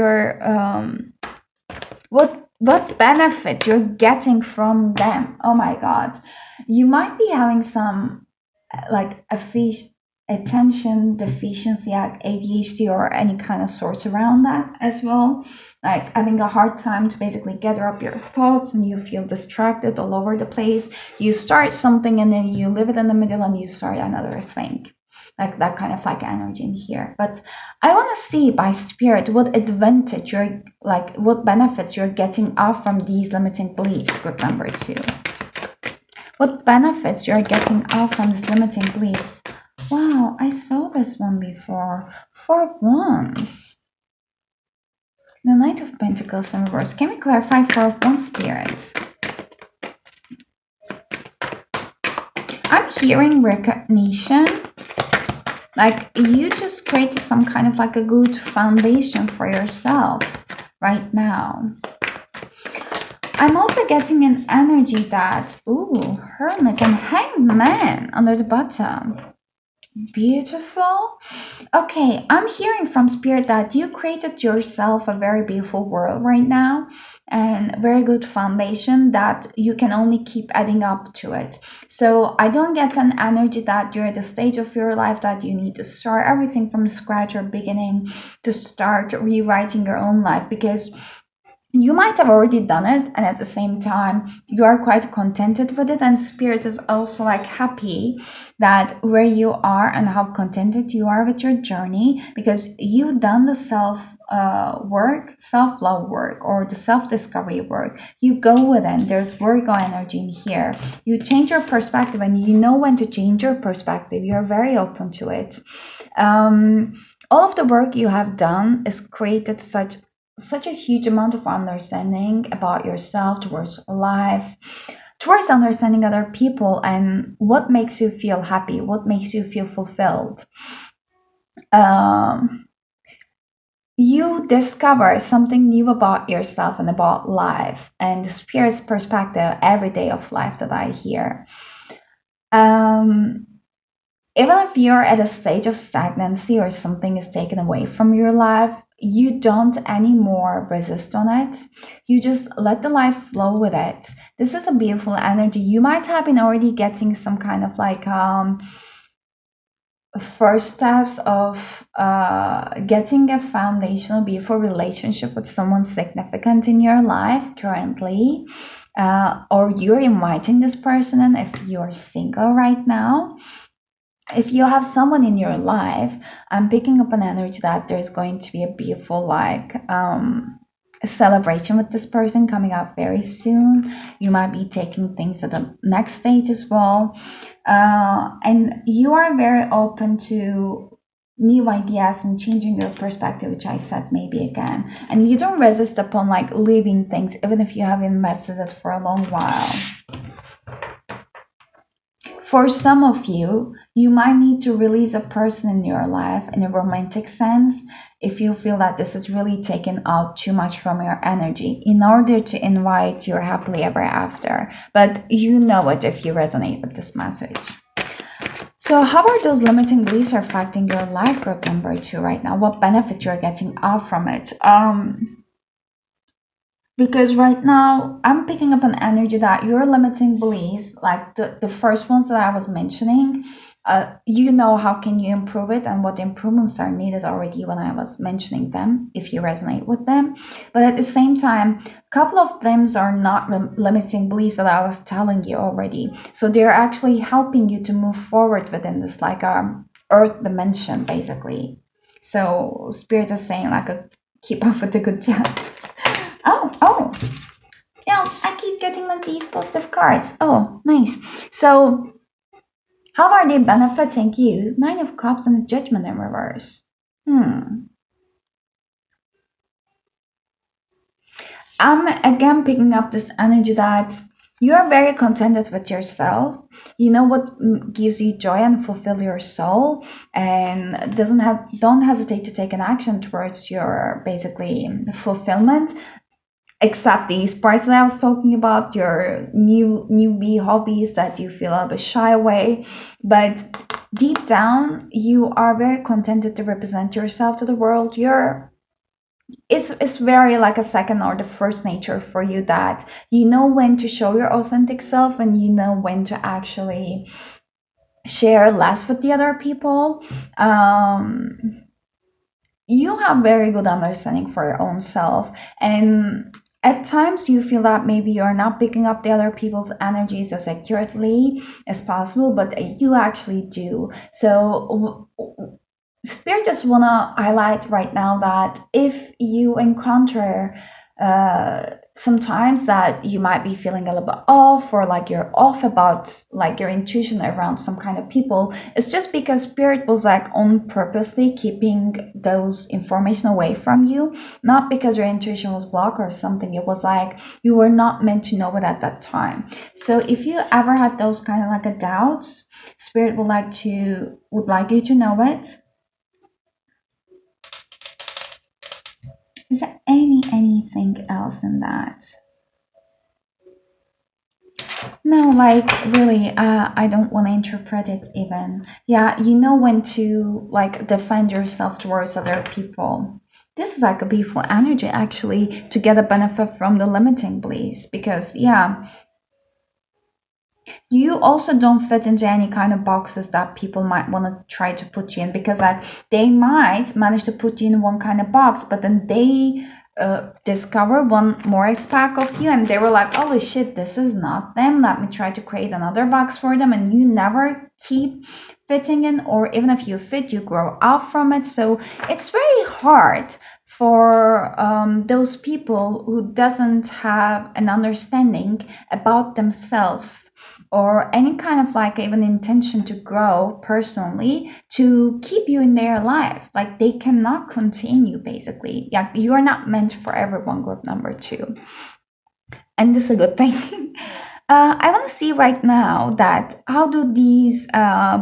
what what benefit you're getting from them. Oh my God. You might be having some like attention deficiency, like ADHD or any kind of source around that as well. Like having a hard time to basically gather up your thoughts and you feel distracted all over the place. You start something and then you leave it in the middle and you start another thing. Like that kind of like energy in here. But I want to see by spirit what advantage you're like, what benefits you're getting off from these limiting beliefs, group number 2. What benefits you're getting out from these limiting beliefs? Wow, I saw this one before. For once. The Knight of Pentacles in reverse. Can we clarify for one spirit? I'm hearing recognition. Like you just created some kind of like a good foundation for yourself right now. I'm also getting an energy that, ooh, Hermit and Hangman under the bottom. Beautiful. Okay, I'm hearing from Spirit that you created yourself a very beautiful world right now and very good foundation that you can only keep adding up to it. So I don't get an energy that you're at the stage of your life that you need to start everything from scratch or beginning to start rewriting your own life, because you might have already done it and at the same time you are quite contented with it, and spirit is also like happy that where you are and how contented you are with your journey, because you've done the self-love work or the self-discovery work. You go within, there's Virgo energy in here. You change your perspective and you know when to change your perspective. You're very open to it. All of the work you have done is created such a huge amount of understanding about yourself, towards life, towards understanding other people and what makes you feel happy, what makes you feel fulfilled. You discover something new about yourself and about life and the spirit's perspective every day of life that I hear. Even if you're at a stage of stagnancy or something is taken away from your life, you don't anymore resist on it. You just let the life flow with it. This is a beautiful energy. You might have been already getting some kind of like first steps of getting a foundational beautiful relationship with someone significant in your life currently, or you're inviting this person in if you're single right now. If you have someone in your life, I'm picking up an energy that there's going to be a beautiful like a celebration with this person coming up very soon. You might be taking things at the next stage as well, and you are very open to new ideas and changing your perspective, which I said maybe again, and you don't resist upon like leaving things even if you have invested it for a long while. For some of you, you might need to release a person in your life in a romantic sense if you feel that this is really taking out too much from your energy in order to invite your happily ever after. But you know it if you resonate with this message. So how are those limiting beliefs affecting your life, group number 2 right now? What benefit you're getting out from it? Because right now I'm picking up an energy that your limiting beliefs, like the first ones that I was mentioning, you know how can you improve it and what improvements are needed already when I was mentioning them, if you resonate with them. But at the same time, a couple of them are not limiting beliefs that I was telling you already. So they're actually helping you to move forward within this like earth dimension basically. So spirit is saying like keep up with the good job. Oh, yeah, I keep getting like these positive cards. Oh, nice. So, how are they benefiting you? Nine of Cups and the Judgment in reverse. I'm again picking up this energy that you are very contented with yourself. You know what gives you joy and fulfill your soul, and don't hesitate to take an action towards your basically fulfillment. Except these parts that I was talking about, your newbie hobbies that you feel a bit shy away. But deep down, you are very contented to represent yourself to the world. You're it's very like a second or the first nature for you, that you know when to show your authentic self and you know when to actually share less with the other people. um you have very good understanding for your own self, and at times you feel that maybe you're not picking up the other people's energies as accurately as possible, but you actually do. So Spirit just want to highlight right now that if you encounter sometimes that you might be feeling a little bit off, or like you're off about like your intuition around some kind of people, it's just because Spirit was like on purposely keeping those information away from you, not because your intuition was blocked or something. It was like you were not meant to know it at that time. So if you ever had those kind of like a doubts, Spirit would like you to know it. Is there anything else in that? No, like really, I don't want to interpret it even. Yeah, you know when to like defend yourself towards other people. This is like a beautiful energy actually to get a benefit from the limiting beliefs, because yeah, you also don't fit into any kind of boxes that people might want to try to put you in, because like they might manage to put you in one kind of box, but then they discover one more aspect of you and they were like, holy shit, this is not them, let me try to create another box for them, and you never keep fitting in, or even if you fit, you grow out from it. So it's very hard for those people who doesn't have an understanding about themselves or any kind of like even intention to grow personally to keep you in their life. Like they cannot continue basically. Yeah, you are not meant for everyone, group number two. And this is a good thing. I want to see right now that how do these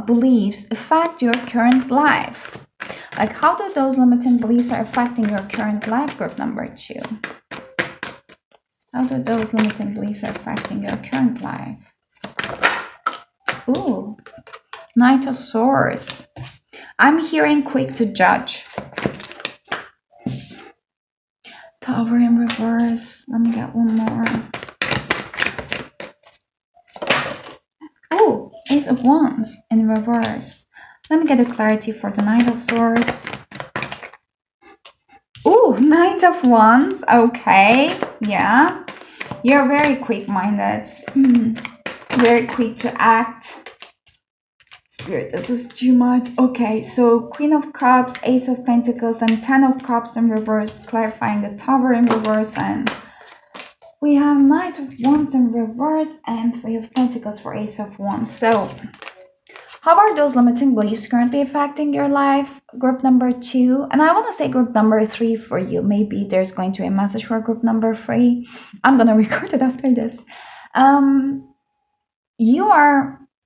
beliefs affect your current life? Like how do those limiting beliefs are affecting your current life, group number two? How do those limiting beliefs are affecting your current life? Ooh, Knight of Swords. I'm hearing quick to judge. Tower in reverse. Let me get one more. Oh, Ace of Wands in reverse. Let me get a clarity for the Knight of Swords. Oh, Knight of Wands. Okay, yeah. You're very quick-minded. Very quick to act. Spirit, this is too much. Okay, so Queen of Cups, Ace of Pentacles, and Ten of Cups in reverse, clarifying the Tower in reverse, and we have Knight of Wands in reverse and Three of Pentacles for Ace of Wands. So how are those limiting beliefs currently affecting your life, group number two? And I want to say group number three for you. Maybe there's going to be a message for group number three. I'm going to record it after this.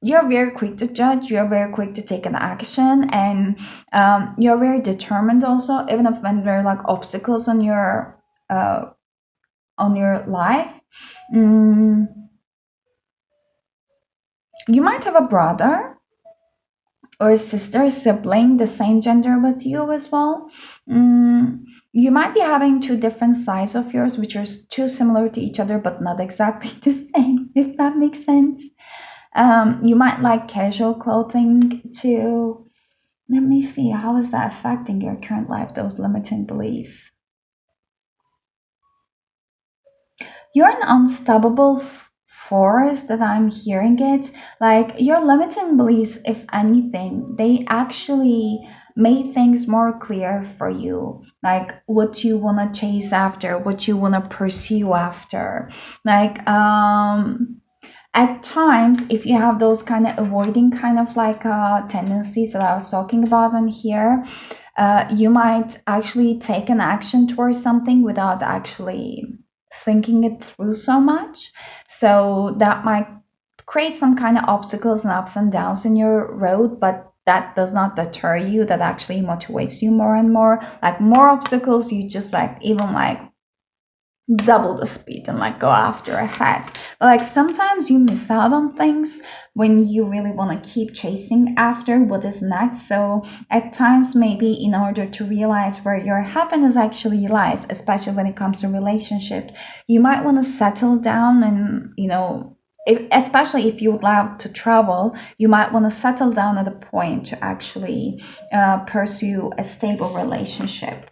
You're very quick to judge, you're very quick to take an action, and you're very determined also, even if when there are like obstacles uh, on your life. mm, you might have a brother or a sister, sibling, the same gender with you as well. You might be having two different sides of yours, which are too similar to each other, but not exactly the same, if that makes sense. You might like casual clothing too. Let me see, how is that affecting your current life, those limiting beliefs? You're an unstoppable force that I'm hearing it. Like your limiting beliefs, if anything, they actually made things more clear for you. Like what you want to chase after, what you want to pursue after. Like, at times if you have those kind of avoiding kind of like tendencies that I was talking about in here, you might actually take an action towards something without actually thinking it through so much. So that might create some kind of obstacles and ups and downs in your road, but that does not deter you. That actually motivates you more and more. Like more obstacles, you just like even like double the speed and like go after ahead. But like sometimes you miss out on things when you really want to keep chasing after what is next. So at times, maybe in order to realize where your happiness actually lies, especially when it comes to relationships, you might want to settle down and, especially if you would like to travel, you might want to settle down at a point to actually pursue a stable relationship.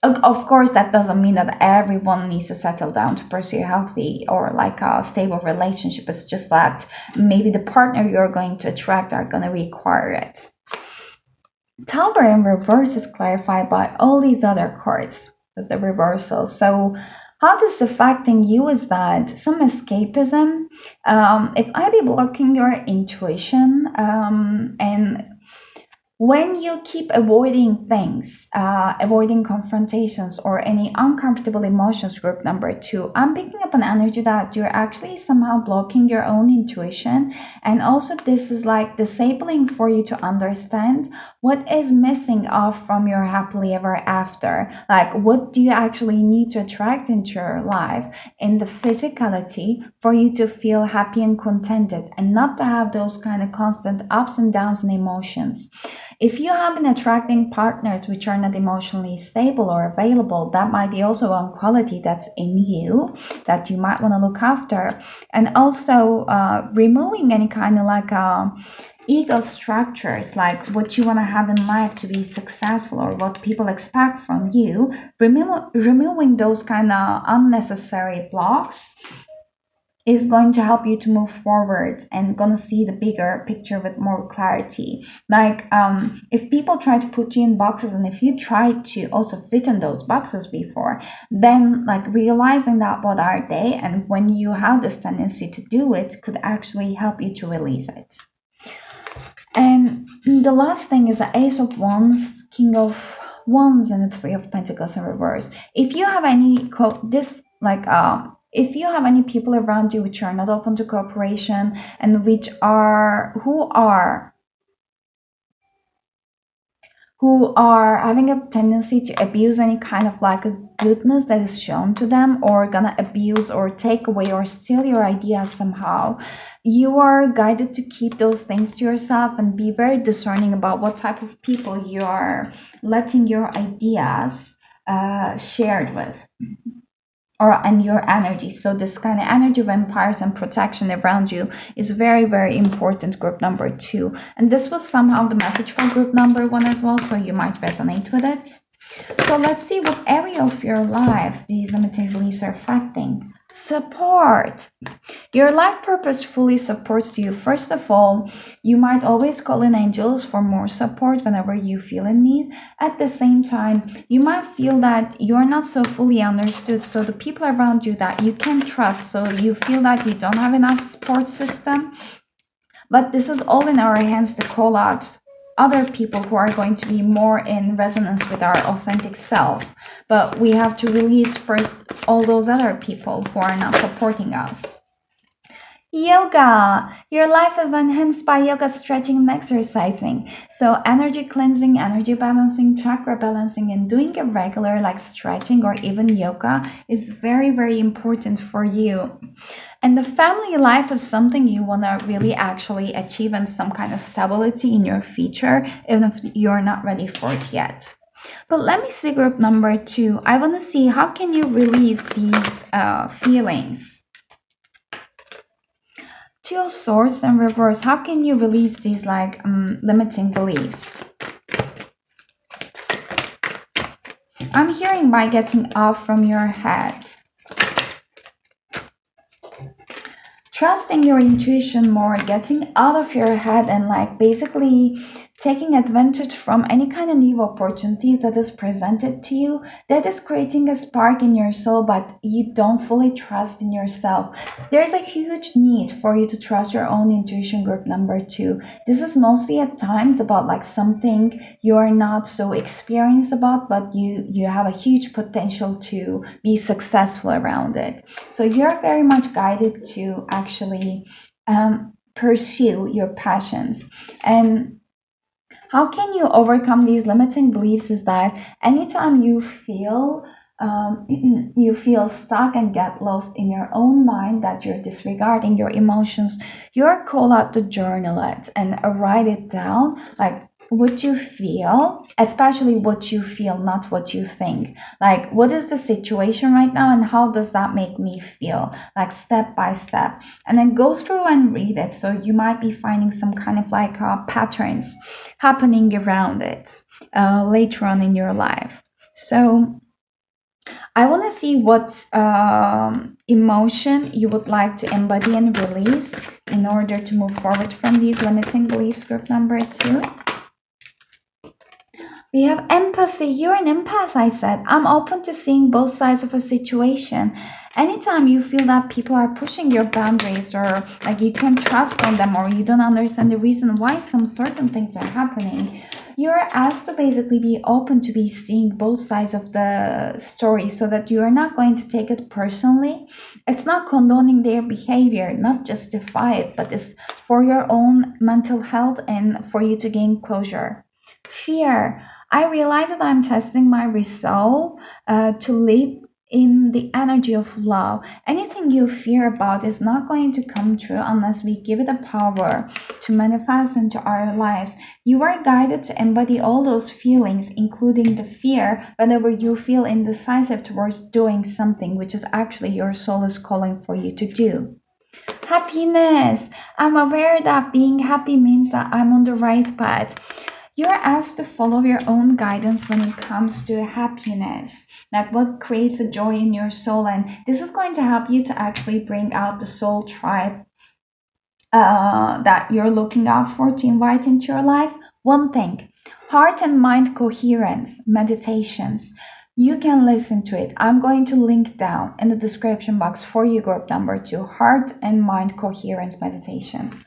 Of course, that doesn't mean that everyone needs to settle down to pursue a healthy or like a stable relationship. It's just that maybe the partner you're going to attract are going to require it. Tower in reverse is clarified by all these other cards, the reversal. So, how this is affecting you is that some escapism, it might be blocking your intuition, and when you keep avoiding things, avoiding confrontations or any uncomfortable emotions, group number two, I'm picking up an energy that you're actually somehow blocking your own intuition. And also, this is like disabling for you to understand what is missing off from your happily ever after. Like, what do you actually need to attract into your life in the physicality for you to feel happy and contented and not to have those kind of constant ups and downs and emotions. If you have been attracting partners which are not emotionally stable or available, that might be also one quality that's in you that you might want to look after. And also removing any kind of like ego structures, like what you want to have in life to be successful or what people expect from you, removing those kind of unnecessary blocks is going to help you to move forward and gonna see the bigger picture with more clarity. Like if people try to put you in boxes and if you try to also fit in those boxes before, then like realizing that what are they and when you have this tendency to do it could actually help you to release it. And the last thing is the Ace of Wands, King of Wands, and the Three of Pentacles in reverse. If you have any if you have any people around you which are not open to cooperation and which are who are having a tendency to abuse any kind of like a goodness that is shown to them or gonna abuse or take away or steal your ideas somehow, you are guided to keep those things to yourself and be very discerning about what type of people you are letting your ideas shared with or and your energy. So this kind of energy of empires and protection around you is very, very important, group number two. And this was somehow the message for group number one as well, so you might resonate with it. So let's see what area of your life these limiting beliefs are affecting. Support. Your life purpose fully supports you. First of all, you might always call in angels for more support whenever you feel in need. At the same time, you might feel that you're not so fully understood. So the people around you that you can trust, so you feel that you don't have enough support system. But this is all in our hands to call out other people who are going to be more in resonance with our authentic self. But we have to release first all those other people who are not supporting us. Yoga. Your life is enhanced by yoga, stretching, and exercising. So, energy cleansing, energy balancing, chakra balancing, and doing a regular like stretching or even yoga is very, very important for you. And the family life is something you want to really actually achieve and some kind of stability in your future, even if you're not ready for it yet. But let me see group number two. I want to see how can you release these feelings. Two of Swords in reverse. How can you release these like limiting beliefs? I'm hearing by getting off from your head. Trusting your intuition more, getting out of your head and like basically taking advantage from any kind of new opportunities that is presented to you that is creating a spark in your soul, but you don't fully trust in yourself. There's a huge need for you to trust your own intuition, group number two. This is mostly at times about like something you're not so experienced about, but you have a huge potential to be successful around it. So you're very much guided to actually pursue your passions. And how can you overcome these limiting beliefs is that anytime you feel you feel stuck and get lost in your own mind, that you're disregarding your emotions, you're called out to journal it and write it down, like what you feel, especially what you feel, not what you think. Like, what is the situation right now and how does that make me feel? Like, step by step. And then go through and read it. So you might be finding some kind of like patterns happening around it later on in your life. So I want to see what emotion you would like to embody and release in order to move forward from these limiting beliefs. Group number 2. We have empathy. You're an empath, I said. I'm open to seeing both sides of a situation. Anytime you feel that people are pushing your boundaries, or like you can't trust on them, or you don't understand the reason why some certain things are happening, you're asked to basically be open to be seeing both sides of the story, so that you are not going to take it personally. It's not condoning their behavior, not justify it, but it's for your own mental health and for you to gain closure. Fear. I realize that I'm testing my resolve to live in the energy of love. Anything you fear about is not going to come true unless we give it the power to manifest into our lives. You are guided to embody all those feelings, including the fear, whenever you feel indecisive towards doing something which is actually your soul is calling for you to do. Happiness. I'm aware that being happy means that I'm on the right path. You're asked to follow your own guidance when it comes to happiness, like what creates a joy in your soul. And this is going to help you to actually bring out the soul tribe that you're looking out for to invite into your life. One thing, heart and mind coherence, meditations. You can listen to it. I'm going to link down in the description box for you, group number 2, heart and mind coherence meditation.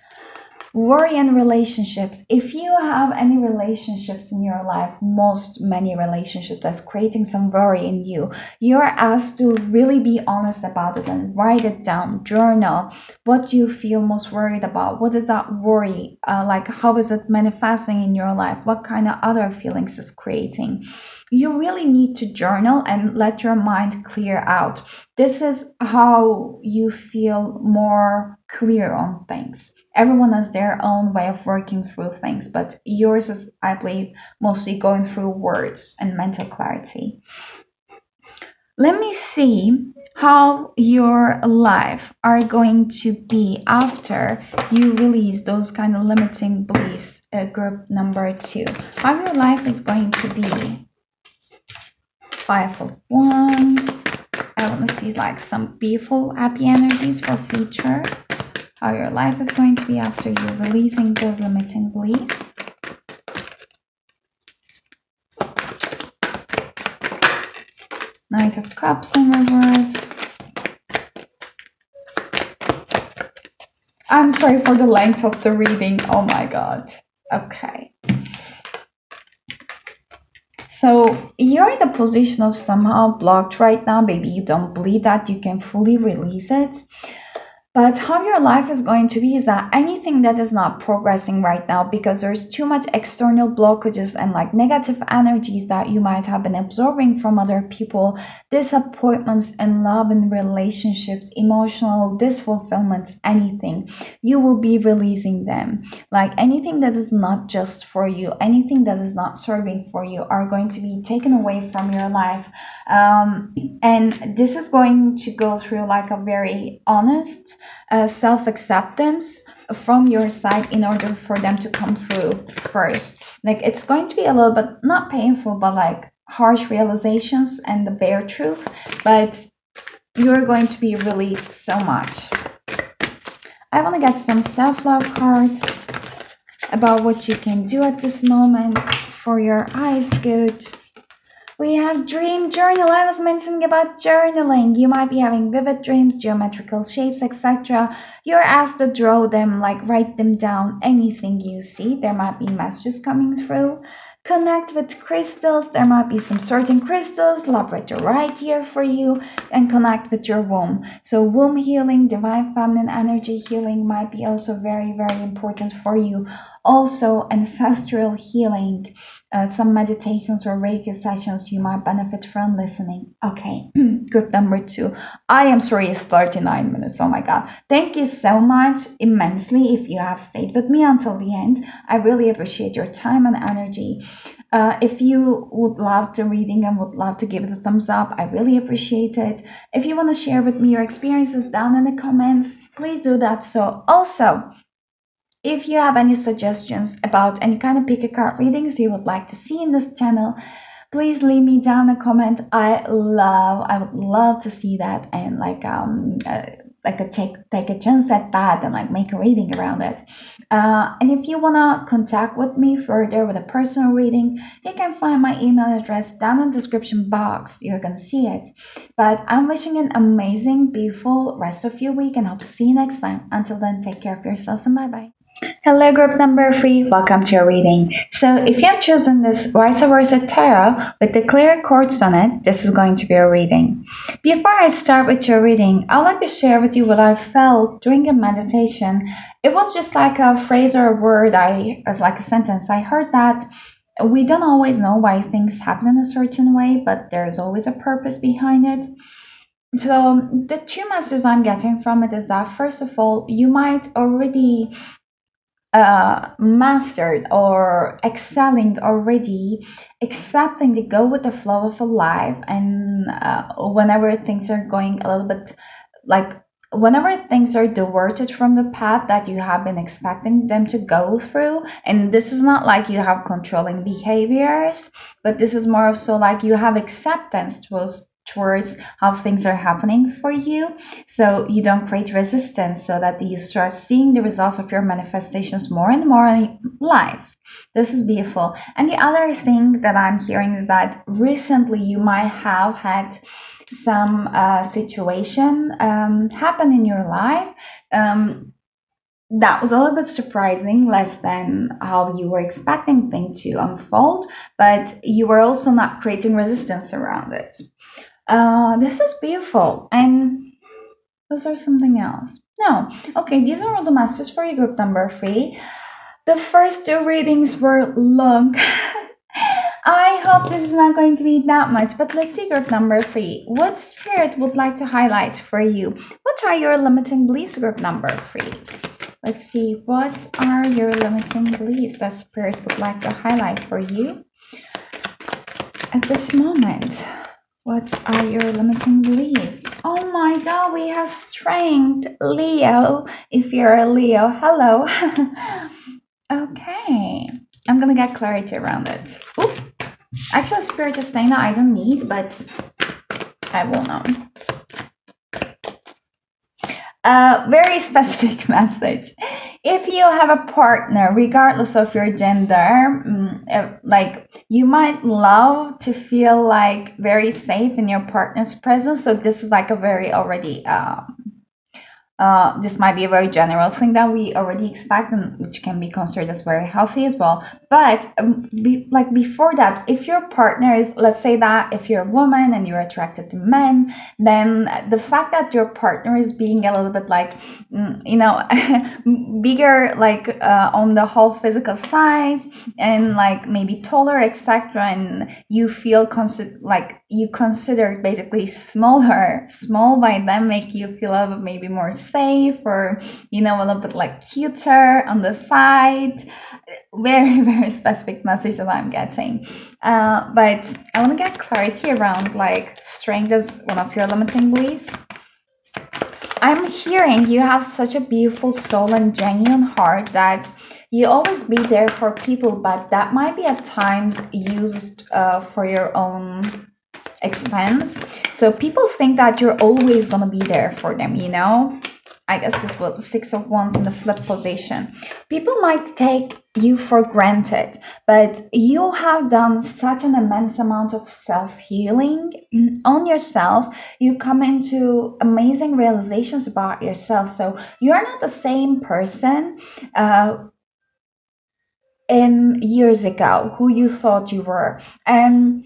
Worry and relationships. If you have any relationships in your life, many relationships that's creating some worry in you, you're asked to really be honest about it and write it down, journal what you feel most worried about. What is that worry? Like, how is it manifesting in your life? What kind of other feelings is creating? You really need to journal and let your mind clear out. This is how you feel more clear on things. Everyone has their own way of working through things, but yours is, I believe, mostly going through words and mental clarity. Let me see how your life are going to be after you release those kind of limiting beliefs, group number 2. How your life is going to be. 5 of Wands. I want to see like some beautiful, happy energies for future. How your life is going to be after you're releasing those limiting beliefs. Knight of Cups in reverse. I'm sorry for the length of the reading. Oh my god. Okay. So you're in the position of somehow blocked right now. Maybe you don't believe that you can fully release it. But how your life is going to be is that anything that is not progressing right now, because there's too much external blockages and like negative energies that you might have been absorbing from other people, disappointments in love and relationships, emotional disfulfillments, anything, you will be releasing them. Like anything that is not just for you, anything that is not serving for you are going to be taken away from your life. And this is going to go through like a very honest self-acceptance from your side in order for them to come through first. Like it's going to be a little bit not painful, but like harsh realizations and the bare truth, but you're going to be relieved so much. I want to get some self-love cards about what you can do at this moment for your eyes good. We have dream journal. I was mentioning about journaling. You might be having vivid dreams, geometrical shapes, etc. You're asked to draw them, like write them down, anything you see. There might be messages coming through. Connect with crystals. There might be some certain crystals, labradorite right here for you, and connect with your womb. So womb healing, divine feminine energy healing might be also very, very important for you. Also, ancestral healing, some meditations or Reiki sessions you might benefit from listening. Okay, group number two. I am sorry, it's 39 minutes. Oh my God. Thank you so much immensely if you have stayed with me until the end. I really appreciate your time and energy. If you would love to reading and would love to give it a thumbs up, I really appreciate it. If you want to share with me your experiences down in the comments, please do that. So also, if you have any suggestions about any kind of pick a card readings you would like to see in this channel, please leave me down a comment. I would love to see that and like take a chance at that and like make a reading around it. And if you wanna contact with me further with a personal reading, you can find my email address down in the description box. You're gonna see it. But I'm wishing an amazing, beautiful rest of your week and hope to see you next time. Until then, take care of yourselves and bye bye. Hello, group number three. Welcome to your reading. So, if you have chosen this Vice Versa Tarot with the clear chords on it, this is going to be a reading. Before I start with your reading, I'd like to share with you what I felt during a meditation. It was just like a phrase or a word, like a sentence. I heard that we don't always know why things happen in a certain way, but there's always a purpose behind it. So, the two messages I'm getting from it is that, first of all, you might already mastered or excelling already, accepting the go with the flow of a life, and whenever things are going a little bit like whenever things are diverted from the path that you have been expecting them to go through, and this is not like you have controlling behaviors, but this is more of so like you have acceptance towards how things are happening for you, so you don't create resistance, so that you start seeing the results of your manifestations more and more in life. This is beautiful. And the other thing that I'm hearing is that recently you might have had some situation happen in your life that was a little bit surprising, less than how you were expecting things to unfold, but you were also not creating resistance around it. This is beautiful. And was there something else? No. Okay, these are all the messages for you, group number three. The first two readings were long. I hope this is not going to be that much, but let's see, group number three. What spirit would like to highlight for you? What are your limiting beliefs, group number three? Let's see, what are your limiting beliefs that spirit would like to highlight for you at this moment? What are your limiting beliefs? Oh my God, we have strength, Leo. If you're a Leo, hello. Okay, I'm gonna get clarity around it. Oop. Actually, spirit is saying that I don't need, but I will know. Very specific message. If you have a partner, regardless of your gender, like you might love to feel like very safe in your partner's presence. So this is like a very already this might be a very general thing that we already expect, and which can be considered as very healthy as well. But like before that, if your partner is, let's say that if you're a woman and you're attracted to men, then the fact that your partner is being a little bit like, bigger, like on the whole physical size, and like maybe taller, etc., and you feel like you consider basically small by them, make you feel a little bit maybe more safe, or a little bit like cuter on the side. Very, very specific message that I'm getting, but I want to get clarity around like strength as one of your limiting beliefs. I'm hearing you have such a beautiful soul and genuine heart that you always be there for people, but that might be at times used for your own expense. So people think that you're always going to be there for them, I guess this was the Six of Wands in the flip position. People might take you for granted, but you have done such an immense amount of self-healing on yourself. You come into amazing realizations about yourself. So you're not the same person in years ago who you thought you were. And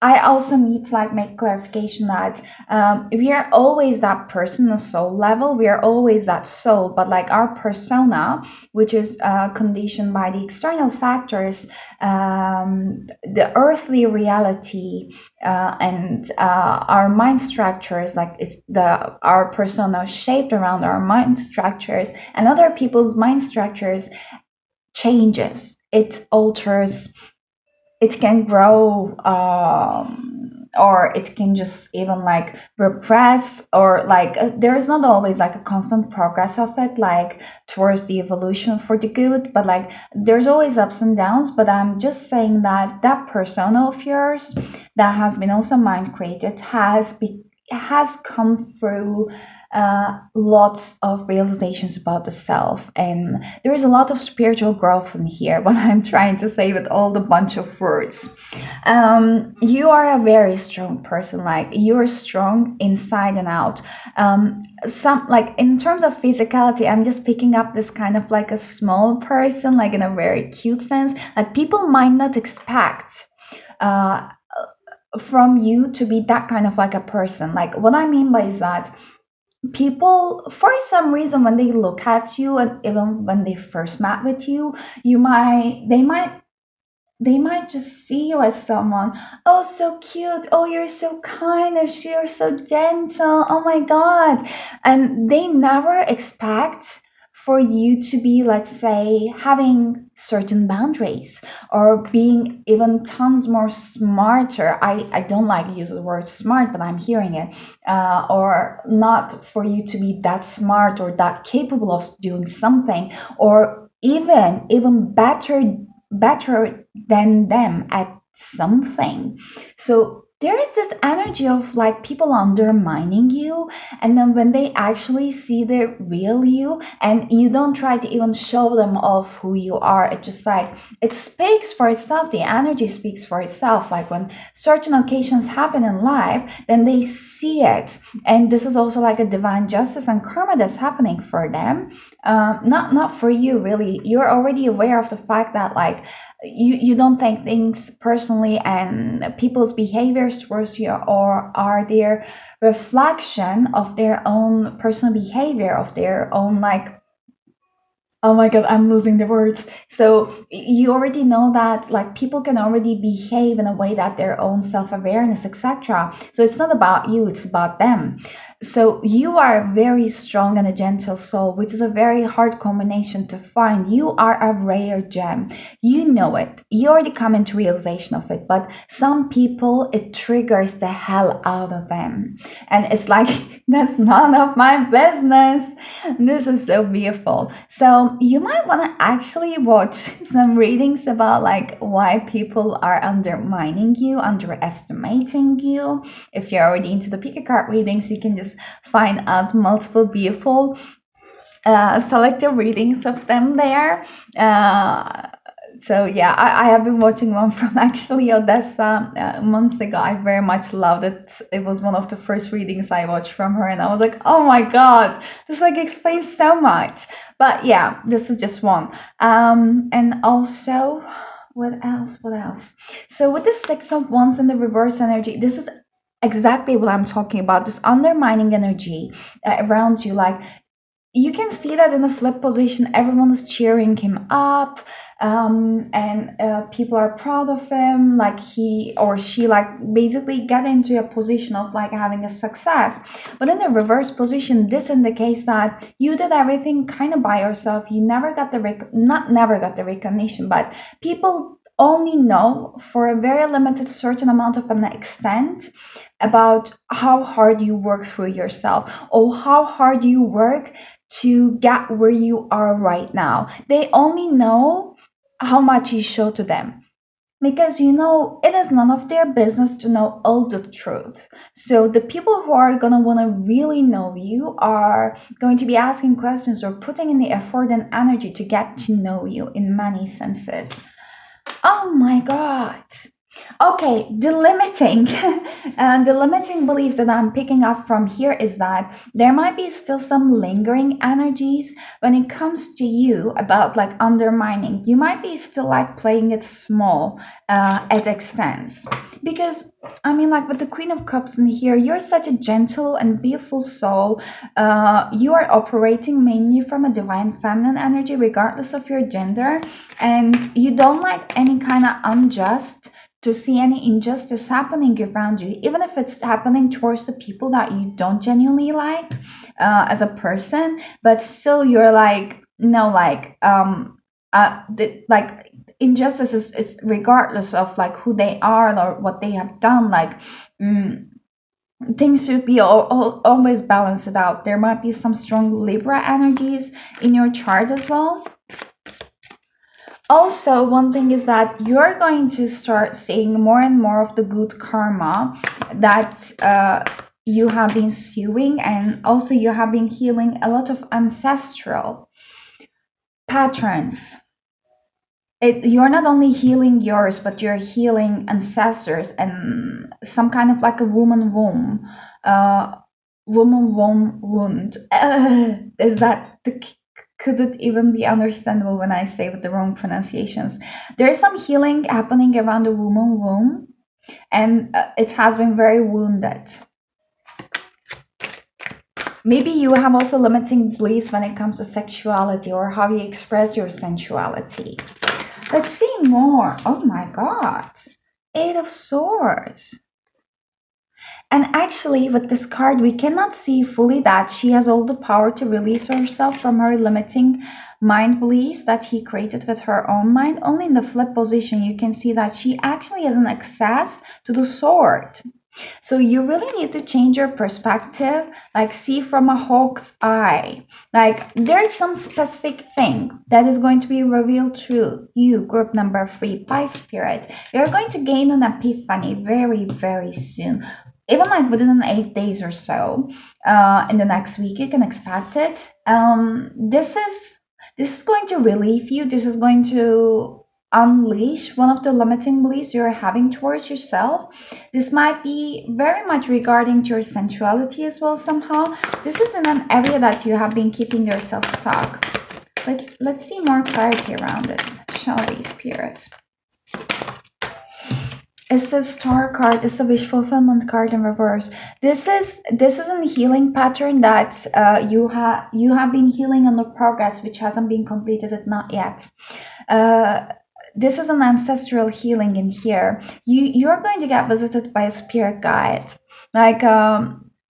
I also need to like make clarification that we are always that person on a soul level. We are always that soul, but like our persona, which is conditioned by the external factors, the earthly reality, and our mind structures, like it's the our persona shaped around our mind structures, and other people's mind structures changes. It alters, it can grow, or it can just even like repress, or like there is not always like a constant progress of it, like towards the evolution for the good, but like there's always ups and downs. But I'm just saying that that persona of yours that has been also mind created has come through lots of realizations about the self, and there is a lot of spiritual growth in here. What I'm trying to say with all the bunch of words, you are a very strong person. Like you're strong inside and out. Some like in terms of physicality, I'm just picking up this kind of like a small person, like in a very cute sense. Like people might not expect uh, from you to be that kind of like a person. Like what I mean by is that people, for some reason, when they look at you, and even when they first met with you, you might they might just see you as someone, oh, so cute, oh, you're so kind, or you're so gentle, oh my God. And they never expect for you to be, let's say, having certain boundaries, or being even tons more smarter. I don't like to use the word smart, but I'm hearing it. Or not for you to be that smart or that capable of doing something, or even better than them at something. So there is this energy of like people undermining you, and then when they actually see the real you, and you don't try to even show them off who you are, it just like it speaks for itself. The energy speaks for itself. Like when certain occasions happen in life, then they see it, and this is also like a divine justice and karma that's happening for them. Not for you really. You're already aware of the fact that like you don't take things personally, and people's behaviors towards you or are their reflection of their own personal behavior, of their own like, oh my God, I'm losing the words. So you already know that like people can already behave in a way that their own self-awareness, etc. So it's not about you, it's about them. So you are very strong and a gentle soul, which is a very hard combination to find. You are a rare gem. You know it. You already come into realization of it. But some people, it triggers the hell out of them. And it's like, that's none of my business. This is so beautiful. So you might want to actually watch some readings about like why people are undermining you, underestimating you. If you're already into the pick a card readings, you can just find out multiple beautiful selective readings of them there. So yeah, I have been watching one from actually Odessa months ago. I very much loved it. It was one of the first readings I watched from her, and I was like, oh my God, this like explains so much. But yeah, this is just one. And also, what else? What else? So with the Six of Wands and the reverse energy, this is exactly what I'm talking about. This undermining energy around you, like you can see that in the flip position, everyone is cheering him up, and people are proud of him. Like he or she, like basically get into a position of like having a success. But in the reverse position, this indicates that you did everything kind of by yourself. You never got the not never got the recognition, but people only know for a very limited certain amount of an extent about how hard you work through yourself, or how hard you work to get where you are right now. They only know how much you show to them. Because you know, it is none of their business to know all the truth. So, the people who are gonna wanna really know you are going to be asking questions or putting in the effort and energy to get to know you in many senses. Oh my God. Okay, the limiting, the limiting beliefs that I'm picking up from here is that there might be still some lingering energies when it comes to you about like undermining. You might be still like playing it small at extents, because I mean, like with the Queen of Cups in here, you're such a gentle and beautiful soul. You are operating mainly from a divine feminine energy, regardless of your gender, and you don't like any kind of unjust to see any injustice happening around you, even if it's happening towards the people that you don't genuinely like as a person, but still you're like, no, like, like injustice is regardless of like who they are or what they have done, like, mm, things should be always balanced out. There might be some strong Libra energies in your chart as well. Also, one thing is that you're going to start seeing more and more of the good karma that you have been skewing, and also you have been healing a lot of ancestral patterns. You're not only healing yours, but you're healing ancestors and some kind of like a uh, woman womb wound. Is that the could it even be understandable when I say with the wrong pronunciations? There's some healing happening around the woman womb, and it has been very wounded. Maybe you have also limiting beliefs when it comes to sexuality or how you express your sensuality. Let's see more. Oh my god. Eight of Swords. And actually, with this card, we cannot see fully that she has all the power to release herself from her limiting mind beliefs that he created with her own mind. Only in the flip position, you can see that she actually has an access to the sword. So you really need to change your perspective, like see from a hawk's eye. Like there's some specific thing that is going to be revealed to you, group number 3, by spirit. You're going to gain an epiphany very, very soon. Even like within 8 days or so, in the next week, you can expect it. This is going to relieve you. This is going to unleash one of the limiting beliefs you're having towards yourself. This might be very much regarding to your sensuality as well somehow. This is in an area that you have been keeping yourself stuck. But let's see more clarity around it, shall we, Spirit? It's a star card. It's a wish fulfillment card in reverse. This is a healing pattern that you have been healing on the progress which hasn't been completed, it not yet. Uh, this is an ancestral healing in here. You're going to get visited by a spirit guide, like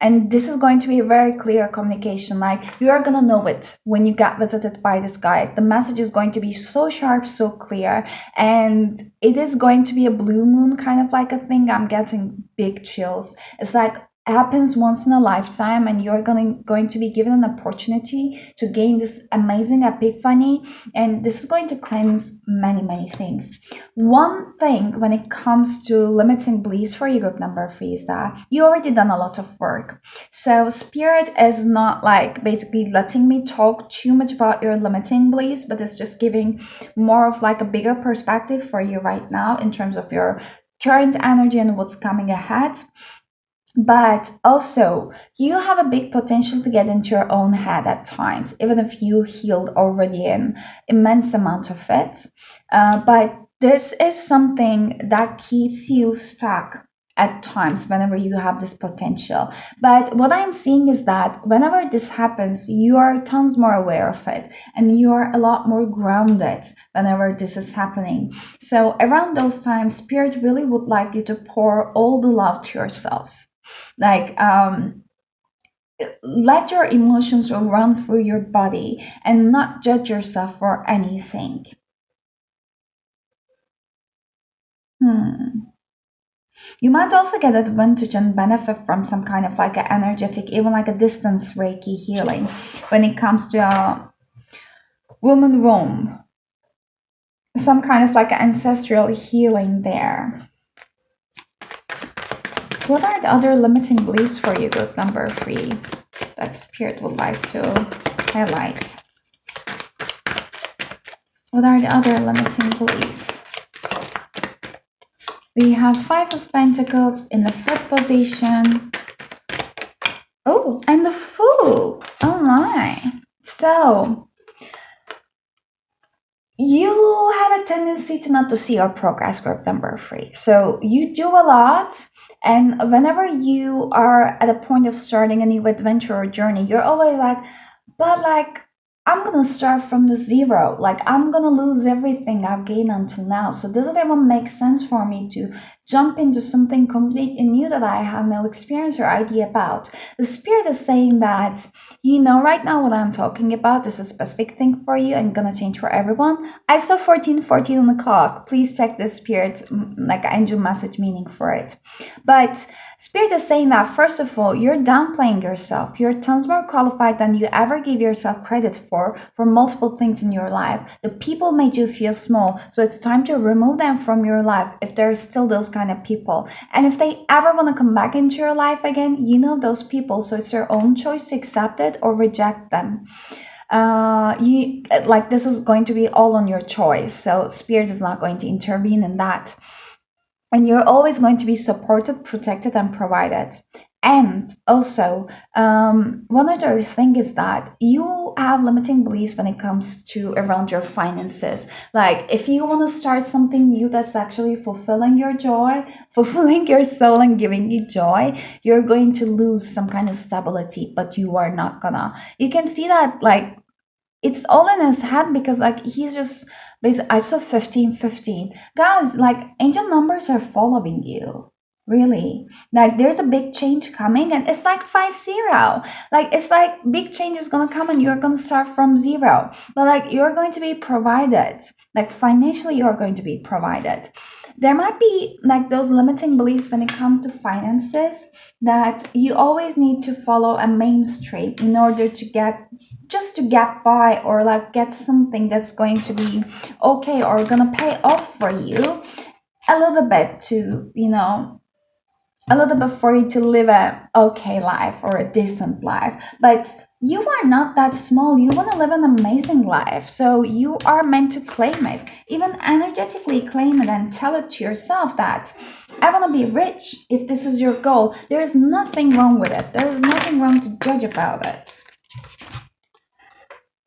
and this is going to be a very clear communication. Like you are gonna know it when you get visited by this guide. The message is going to be so sharp, so clear, and it is going to be a blue moon kind of like a thing. I'm getting big chills. It's like happens once in a lifetime, and you're going to be given an opportunity to gain this amazing epiphany, and this is going to cleanse many, many things. One thing when it comes to limiting beliefs for you, group number 3, is that you already done a lot of work. So spirit is not like basically letting me talk too much about your limiting beliefs, but it's just giving more of like a bigger perspective for you right now in terms of your current energy and what's coming ahead. But also, you have a big potential to get into your own head at times, even if you healed already an immense amount of it. But this is something that keeps you stuck at times whenever you have this potential. But what I'm seeing is that whenever this happens, you are tons more aware of it, and you are a lot more grounded whenever this is happening. So around those times, Spirit really would like you to pour all the love to yourself, like let your emotions run through your body and not judge yourself for anything. You might also get advantage and benefit from some kind of like an energetic, even like a distance Reiki healing when it comes to woman womb, some kind of like ancestral healing there. What are the other limiting beliefs for you, group number 3, that Spirit would like to highlight? What are the other limiting beliefs? We have Five of Pentacles in the flip position. Oh, and the Fool. Oh my. So, you have a tendency to not to see your progress, group number three. So you do a lot, and whenever you are at a point of starting a new adventure or journey, you're always like, but like, I'm gonna start from the zero. Like, I'm gonna lose everything I've gained until now. So does it even make sense for me to jump into something completely new that I have no experience or idea about? The spirit is saying that, right now what I'm talking about is a specific thing for you and gonna change for everyone. I saw 1414 on the clock. Please check the spirit, like angel message meaning for it. But spirit is saying that first of all, you're downplaying yourself. You're tons more qualified than you ever gave yourself credit for multiple things in your life. The people made you feel small, so it's time to remove them from your life if there's still those kind of people. And if they ever want to come back into your life again, you know those people, so it's your own choice to accept it or reject them. You like this is going to be all on your choice, so spirit is not going to intervene in that, and you're always going to be supported, protected, and provided. And also, one other thing is that you have limiting beliefs when it comes to around your finances. Like, if you want to start something new that's actually fulfilling your joy, fulfilling your soul, and giving you joy, you're going to lose some kind of stability, but you are not gonna. You can see that, like, it's all in his head because like he's just basically I saw 1515. Guys, like angel numbers are following you. Really. Like there's a big change coming and it's like 50. Like it's like big change is gonna come and you're gonna start from zero. But like you're going to be provided. Like financially you're going to be provided. There might be like those limiting beliefs when it comes to finances that you always need to follow a mainstream in order to get just to get by or like get something that's going to be okay or gonna pay off for you a little bit to a little bit for you to live a okay life or a decent life, but you are not that small. You want to live an amazing life, so you are meant to claim it, even energetically claim it and tell it to yourself that I want to be rich. If this is your goal, there is nothing wrong with it. There is nothing wrong to judge about it.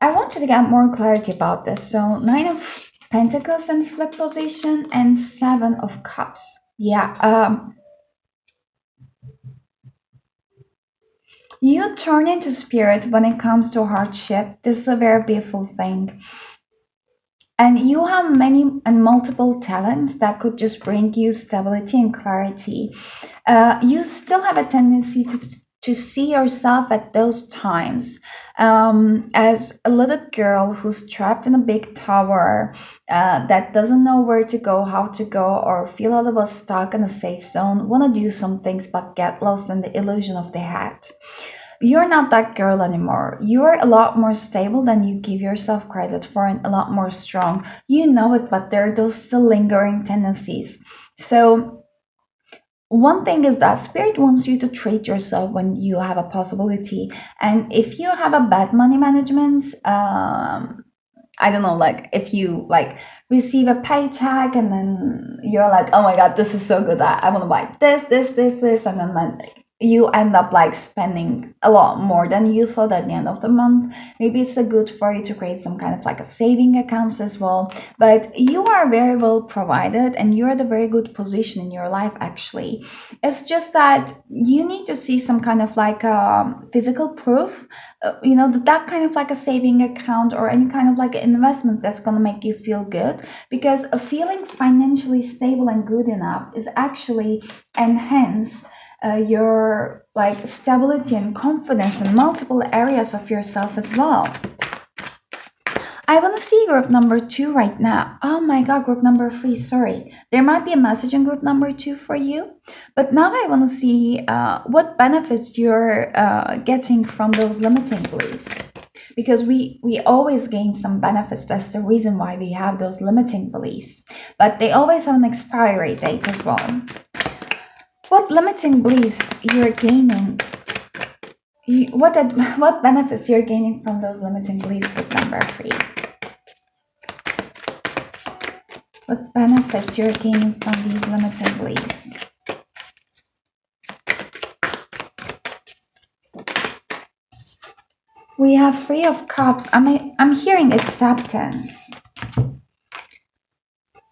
I wanted to get more clarity about this. So, Nine of Pentacles in flip position and Seven of Cups. Yeah, you turn into spirit when it comes to hardship. This is a very beautiful thing. And you have many and multiple talents that could just bring you stability and clarity. You still have a tendency to see yourself at those times as a little girl who's trapped in a big tower that doesn't know where to go, how to go, or feel a little stuck in a safe zone, want to do some things but get lost in the illusion of the hat. You're not that girl anymore. You're a lot more stable than you give yourself credit for and a lot more strong. You know it, but there are those still lingering tendencies. So one thing is that spirit wants you to treat yourself when you have a possibility. And if you have a bad money management, I don't know, like if you like receive a paycheck and then you're like, oh my God, this is so good. I want to buy this. And then like, you end up like spending a lot more than you thought at the end of the month. Maybe it's a good for you to create some kind of like a saving accounts as well. But you are very well provided and you're at a very good position in your life actually. It's just that you need to see some kind of like physical proof, that kind of like a saving account or any kind of like investment that's going to make you feel good, because a feeling financially stable and good enough is actually enhance your like stability and confidence in multiple areas of yourself as well. I want to see group number two right now. Oh my God, group number three, sorry. There might be a message in group number two for you. But now I want to see what benefits you're getting from those limiting beliefs. Because we always gain some benefits. That's the reason why we have those limiting beliefs. But they always have an expiry date as well. What limiting beliefs you're gaining? What benefits you're gaining from those limiting beliefs with number three? what benefits you're gaining from these limiting beliefs. We have Three of Cups. I'm hearing acceptance.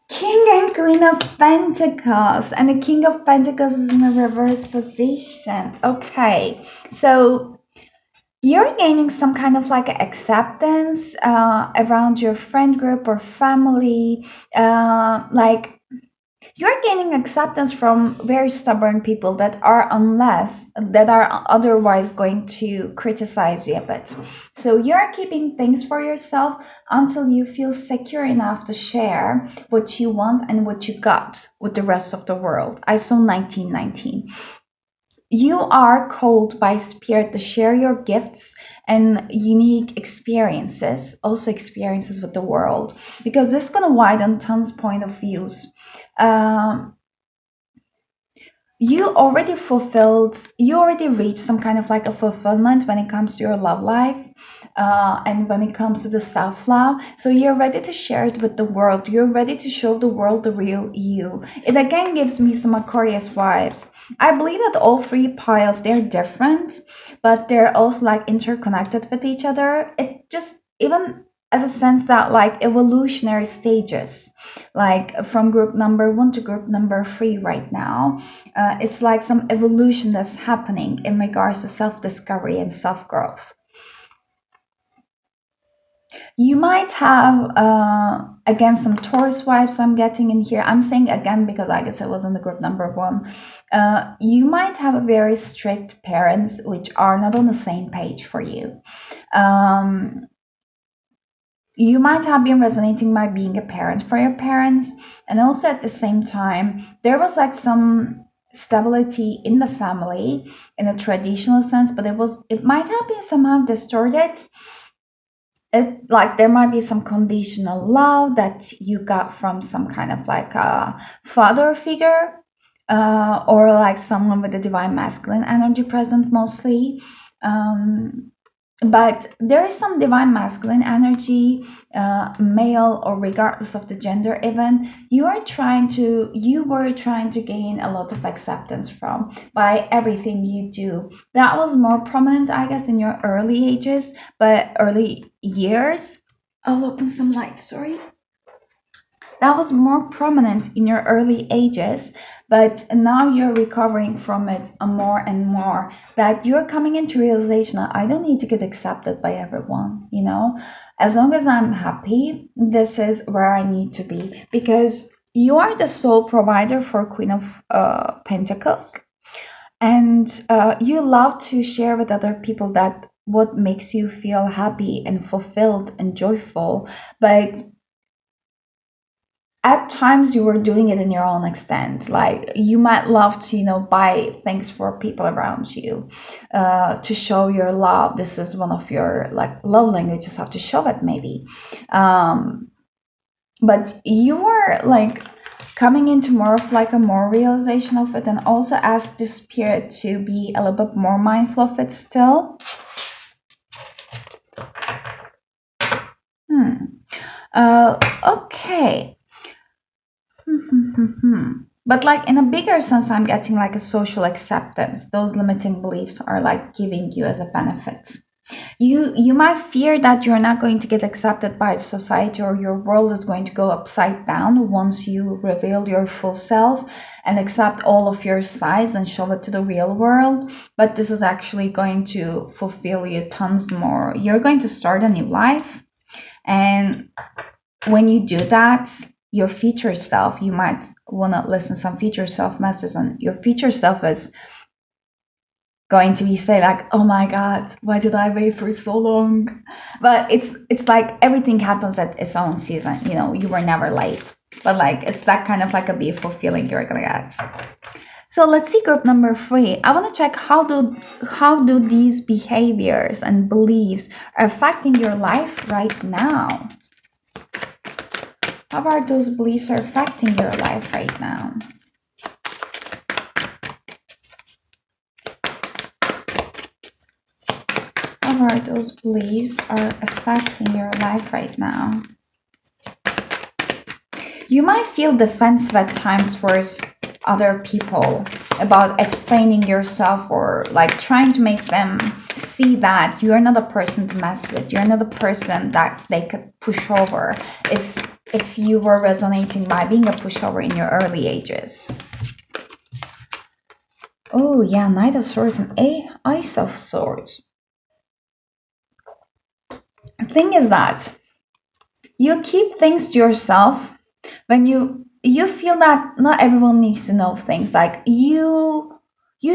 King and Queen of Pentacles, and the King of Pentacles is in a reverse position. Okay, so you're gaining some kind of like acceptance around your friend group or family. Like you're gaining acceptance from very stubborn people that are otherwise going to criticize you a bit. So you're keeping things for yourself until you feel secure enough to share what you want and what you got with the rest of the world. I saw 1919. You are called by spirit to share your gifts and unique experiences, also experiences with the world, because this is going to widen tons point of views. um, you already reached some kind of like a fulfillment when it comes to your love life, and when it comes to the self-love. So you're ready to share it with the world. You're ready to show the world the real you. It again gives me some Aquarius vibes. I believe that all three piles, they're different, but they're also like interconnected with each other. It just even as a sense that like evolutionary stages, like from group number one to group number three right now. It's like some evolution that's happening in regards to self-discovery and self-growth. You might have, again, some Taurus vibes I'm getting in here. I'm saying again because I guess it was in the group number one. You might have very strict parents which are not on the same page for you. Um, you might have been resonating by being a parent for your parents, and also at the same time there was like some stability in the family in a traditional sense, but it might have been somehow distorted. It like there might be some conditional love that you got from some kind of like a father figure, or like someone with the divine masculine energy present mostly. um, but there is some divine masculine energy, male or regardless of the gender even, you were trying to gain a lot of acceptance from by everything you do. That was more prominent, I guess, in your early ages, but early years. I'll open some light, sorry. That was more prominent in your early ages, but now you're recovering from it more and more, that you're coming into realization that I don't need to get accepted by everyone, as long as I'm happy, this is where I need to be, because you are the sole provider for Queen of Pentacles, and you love to share with other people that what makes you feel happy and fulfilled and joyful, but at times you were doing it in your own extent. Like you might love to buy things for people around you, to show your love. This is one of your like love languages, have to show it maybe. But you were like coming into more of like a more realization of it, and also ask the spirit to be a little bit more mindful of it still. Okay. But like in a bigger sense, I'm getting like a social acceptance. Those limiting beliefs are like giving you as a benefit. You might fear that you're not going to get accepted by society, or your world is going to go upside down once you reveal your full self and accept all of your sides and show it to the real world. But this is actually going to fulfill you tons more. You're going to start a new life, and when you do that, your future self, you might want to listen some future self messages, and your future self is going to be say like, oh my god, why did I wait for so long? But it's like everything happens at its own season, you were never late, but like it's that kind of like a beautiful feeling you're gonna get. So let's see group number 3. I want to check how do these behaviors and beliefs are affecting your life right now. How are those beliefs are affecting your life right now? How are those beliefs are affecting your life right now? You might feel defensive at times towards other people about explaining yourself or like trying to make them see that you're not a person to mess with. You're not a person that they could push over if you were resonating by being a pushover in your early ages. Oh yeah, Knight of Swords and Ace of Swords. The thing is that you keep things to yourself when you feel that not everyone needs to know things. Like you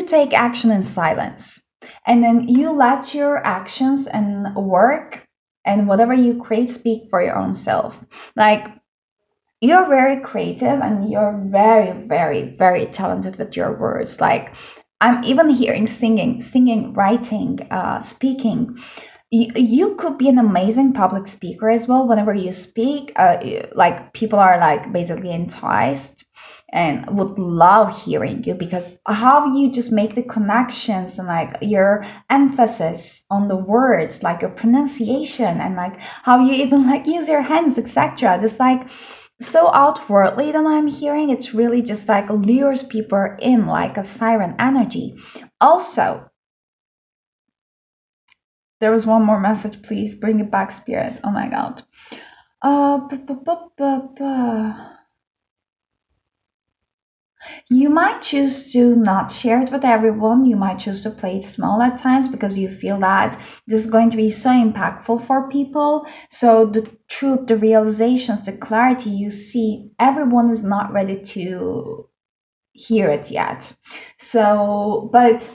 take action in silence, and then you let your actions and work and whatever you create speak for your own self. Like you're very creative and you're very, very, very talented with your words. Like I'm even hearing singing, writing, speaking. You could be an amazing public speaker as well. Whenever you speak, like people are like basically enticed and would love hearing you because how you just make the connections and like your emphasis on the words, like your pronunciation and like how you even like use your hands, etc. Just like so outwardly that I'm hearing, it's really just like lures people in like a siren energy. Also, there was one more message, please bring it back, spirit. Oh my god. Uh, bu- bu- bu- bu- bu. You might choose to not share it with everyone. You might choose to play it small at times because you feel that this is going to be so impactful for people. So the truth, the realizations, the clarity you see, everyone is not ready to hear it yet. So, but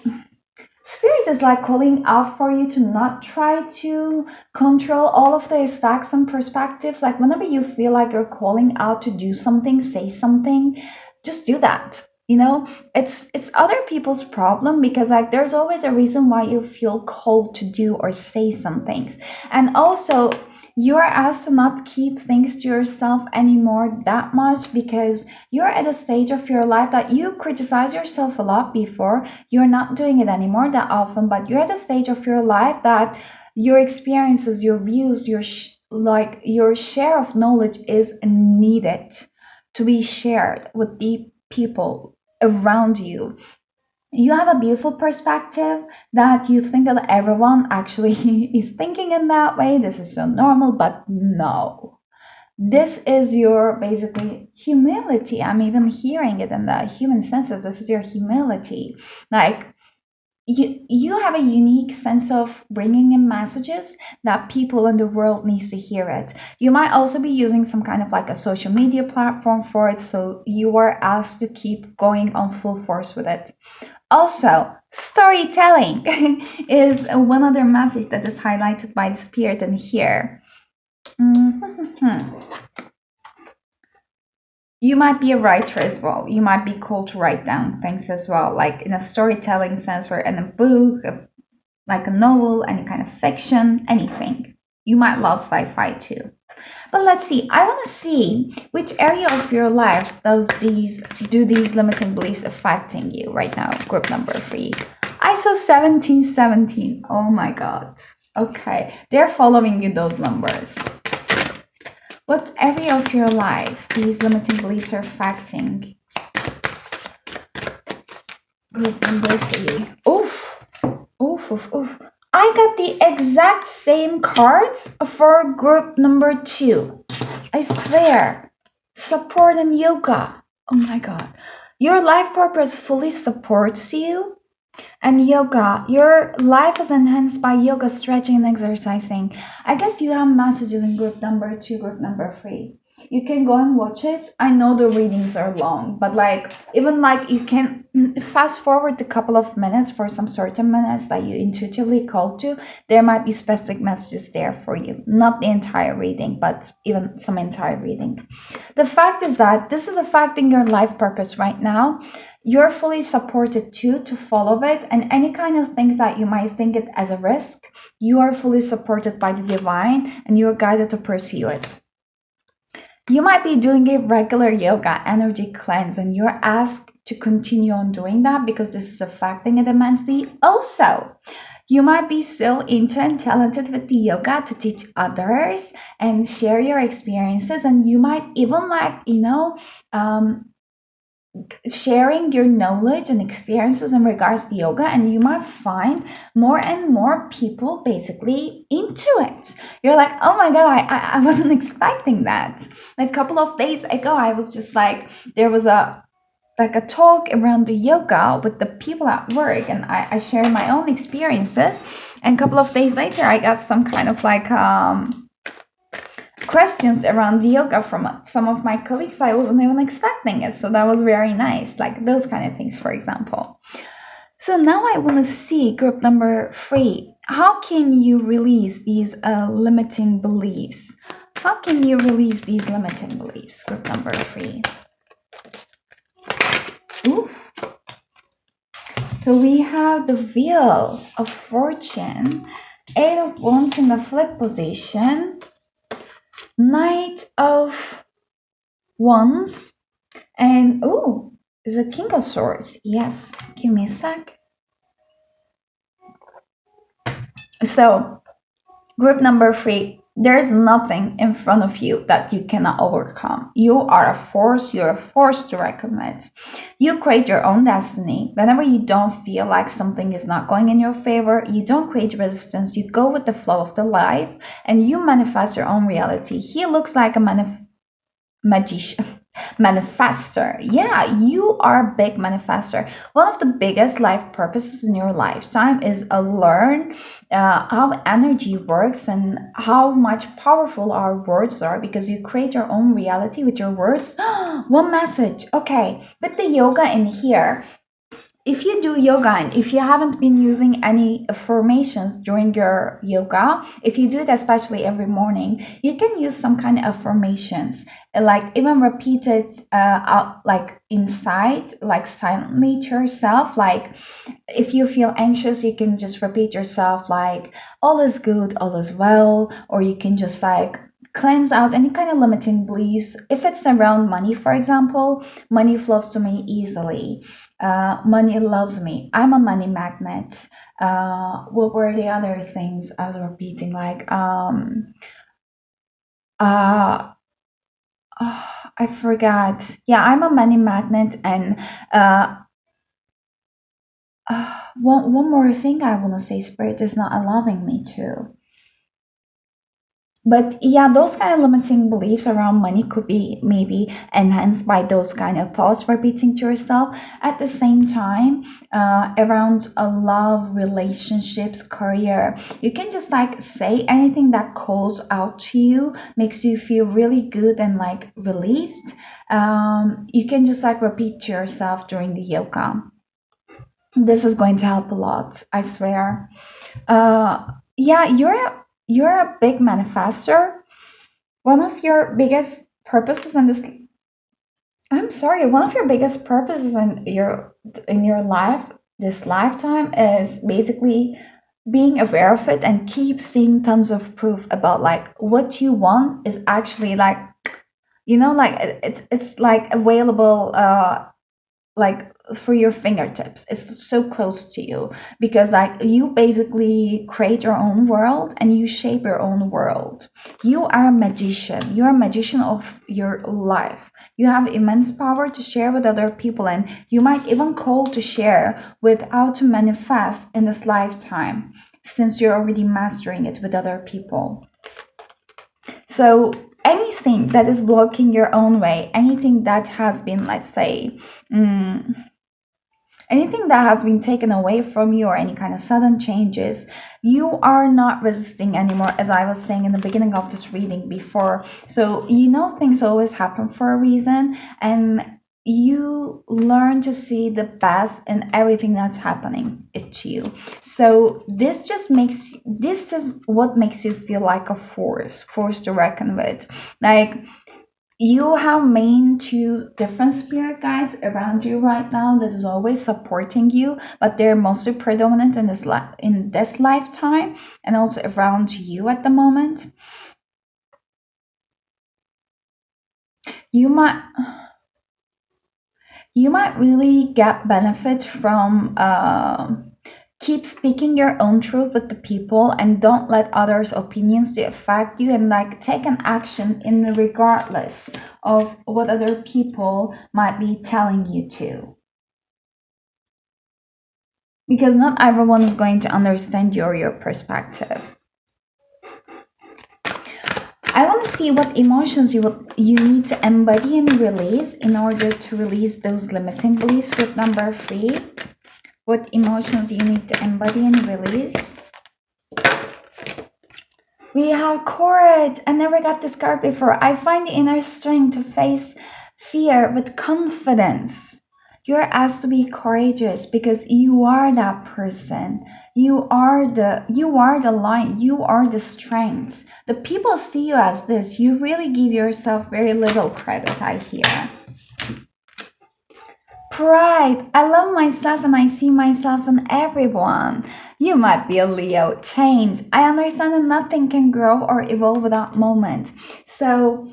Spirit is like calling out for you to not try to control all of the stacks and perspectives. Like whenever you feel like you're calling out to do something, say something, just do that. You know, it's other people's problem because like there's always a reason why you feel called to do or say some things. And also you are asked to not keep things to yourself anymore that much because you're at a stage of your life that you criticize yourself a lot before. You're not doing it anymore that often, but you're at a stage of your life that your experiences, your views, like your share of knowledge is needed to be shared with the people around you. You have a beautiful perspective that you think that everyone actually is thinking in that way. This is so normal, but no. This is your basically humility. I'm even hearing it in the human senses. This is your humility. Like you have a unique sense of bringing in messages that people in the world needs to hear it. You might also be using some kind of like a social media platform for it, so you are asked to keep going on full force with it. Also, storytelling is one other message that is highlighted by the spirit in here. Mhm. You might be a writer as well. You might be called to write down things as well, like in a storytelling sense, or in a book, like a novel, any kind of fiction, anything. You might love sci-fi too. But let's see. I want to see which area of your life these limiting beliefs affecting you right now. Group number 3. I saw 1717. Oh my god. Okay, they're following you those numbers. What area of your life these limiting beliefs are affecting? Group number 3. Oof. Oof, oof, oof. I got the exact same cards for group number 2. I swear. Support and yoga. Oh my god. Your life purpose fully supports you. And yoga, your life is enhanced by yoga, stretching, and exercising. I guess you have messages in group number 2, group number 3. You can go and watch it. I know the readings are long, but like even like you can fast forward a couple of minutes for some certain minutes that you intuitively call to. There might be specific messages there for you. Not the entire reading, but even some entire reading. The fact is that this is affecting your life purpose right now. You're fully supported too to follow it, and any kind of things that you might think it as a risk, you are fully supported by the divine and you are guided to pursue it. You might be doing a regular yoga energy cleanse and you're asked to continue on doing that because this is affecting it immensely. Also, You might be so into and talented with the yoga to teach others and share your experiences, and you might even like, um, sharing your knowledge and experiences in regards to yoga, and you might find more and more people basically into it. You're like, oh my god, I wasn't expecting that. Like a couple of days ago, I was just like, there was a talk around the yoga with the people at work, and I shared my own experiences, and a couple of days later I got some kind of like questions around yoga from some of my colleagues. I wasn't even expecting it, so that was very nice, like those kind of things, for example. So now I want to see group number 3. How can you release these limiting beliefs? How can you release these limiting beliefs? Group number 3. Oof. So we have the Wheel of Fortune, 8 of Wands in the flip position, Knight of Wands, and oh, the King of Swords. Yes, give me a sec. So group number 3, there's nothing in front of you that you cannot overcome. You are a force, you're a force to reckon with. You create your own destiny. Whenever you don't feel like something is not going in your favor, you don't create resistance, you go with the flow of the life and you manifest your own reality. He looks like a magician. Manifester. Yeah, you are a big manifester. One of the biggest life purposes in your lifetime is to learn how energy works and how much powerful our words are, because you create your own reality with your words. One message. Okay, with the yoga in here, if you do yoga and if you haven't been using any affirmations during your yoga, if you do it especially every morning, you can use some kind of affirmations, like even repeat it out, like inside, like silently to yourself. Like if you feel anxious, you can just repeat yourself like all is good, all is well, or you can just like cleanse out any kind of limiting beliefs. If it's around money, for example, money flows to me easily. Money loves me. I'm a money magnet. What were the other things I was repeating? Like, uh, I forgot. Yeah, I'm a money magnet, and one more thing I want to say, Spirit is not allowing me to. But yeah, those kind of limiting beliefs around money could be maybe enhanced by those kind of thoughts repeating to yourself. At the same time, around a love, relationships, career, you can just like say anything that calls out to you, makes you feel really good and like relieved. You can just like repeat to yourself during the yoga. This is going to help a lot, I swear. Yeah, you're a big manifester. One of your biggest purposes in this, I'm sorry, one of your biggest purposes in your life, this lifetime, is basically being aware of it and keep seeing tons of proof about like what you want is actually like, like it's like available, like for your fingertips. It's so close to you, because like you basically create your own world and you shape your own world. You are a magician. You're a magician of your life. You have immense power to share with other people, and you might even call to share with how to manifest in this lifetime, since you're already mastering it with other people. So anything that is blocking your own way, anything that has been, let's say, mm, anything that has been taken away from you, or any kind of sudden changes, you are not resisting anymore, as I was saying in the beginning of this reading before. So things always happen for a reason, and you learn to see the best in everything that's happening to you. So this is what makes you feel like a force to reckon with. Like, you have main two different spirit guides around you right now that is always supporting you, but they're mostly predominant in this lifetime, and also around you at the moment. You might you might really get benefit from Keep speaking your own truth with the people and don't let others' opinions to affect you, and like take an action in regardless of what other people might be telling you to. Because not everyone is going to understand your perspective. I want to see what emotions you need to embody and release in order to release those limiting beliefs. Group number 3. What emotions do you need to embody and release? We have courage. I never got this card before. I find the inner strength to face fear with confidence. You're asked to be courageous because you are that person. You are the light. You are the strength. The people see you as this. You really give yourself very little credit, I hear. Pride. I love myself and I see myself in everyone. You might be a Leo. Change. I understand that nothing can grow or evolve without moment. So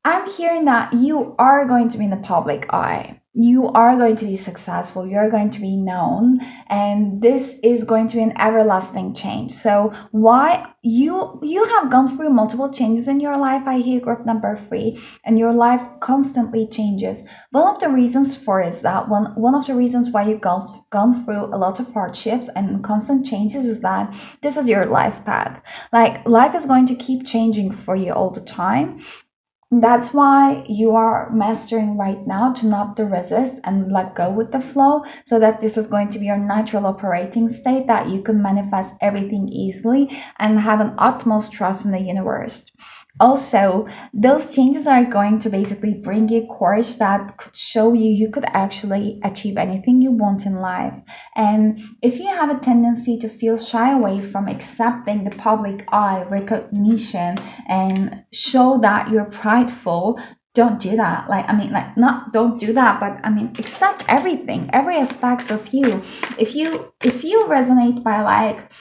I'm hearing that you are going to be in the public eye. You are going to be successful. You're going to be known, and this is going to be an everlasting change. So why you have gone through multiple changes in your life. I hear group number 3, and your life constantly changes. One of the reasons for is that one of the reasons why you've gone through a lot of hardships and constant changes is that this is your life path. Like life is going to keep changing for you all the time. That's why you are mastering right now to not to resist and let go with the flow, so that this is going to be your natural operating state, that you can manifest everything easily and have an utmost trust in the universe. Also, those changes are going to basically bring you courage that could show you could actually achieve anything you want in life. And if you have a tendency to feel shy away from accepting the public eye recognition and show that you're prideful, don't do that. Like, I mean, like, not don't do that, but I mean, accept everything, every aspect of you. If you resonate by like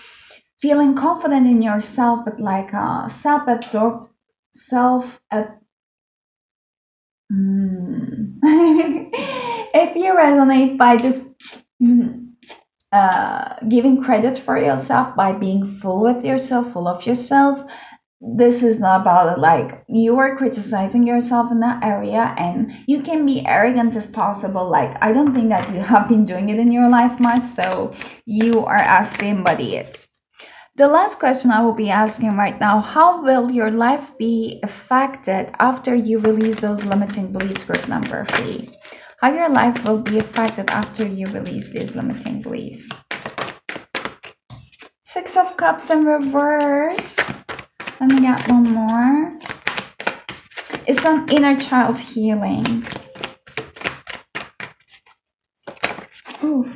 feeling confident in yourself, but like self-absorbed self if you resonate by just giving credit for yourself, by being full with yourself, full of yourself, this is not about it. Like you are criticizing yourself in that area, and you can be arrogant as possible. Like I don't think that you have been doing it in your life much, so you are asked to embody it. The last question I will be asking right now: how will your life be affected after you release those limiting beliefs? Group number 3. How your life will be affected after you release these limiting beliefs. 6 of Cups in reverse. Let me get one more. It's an inner child healing. Ooh.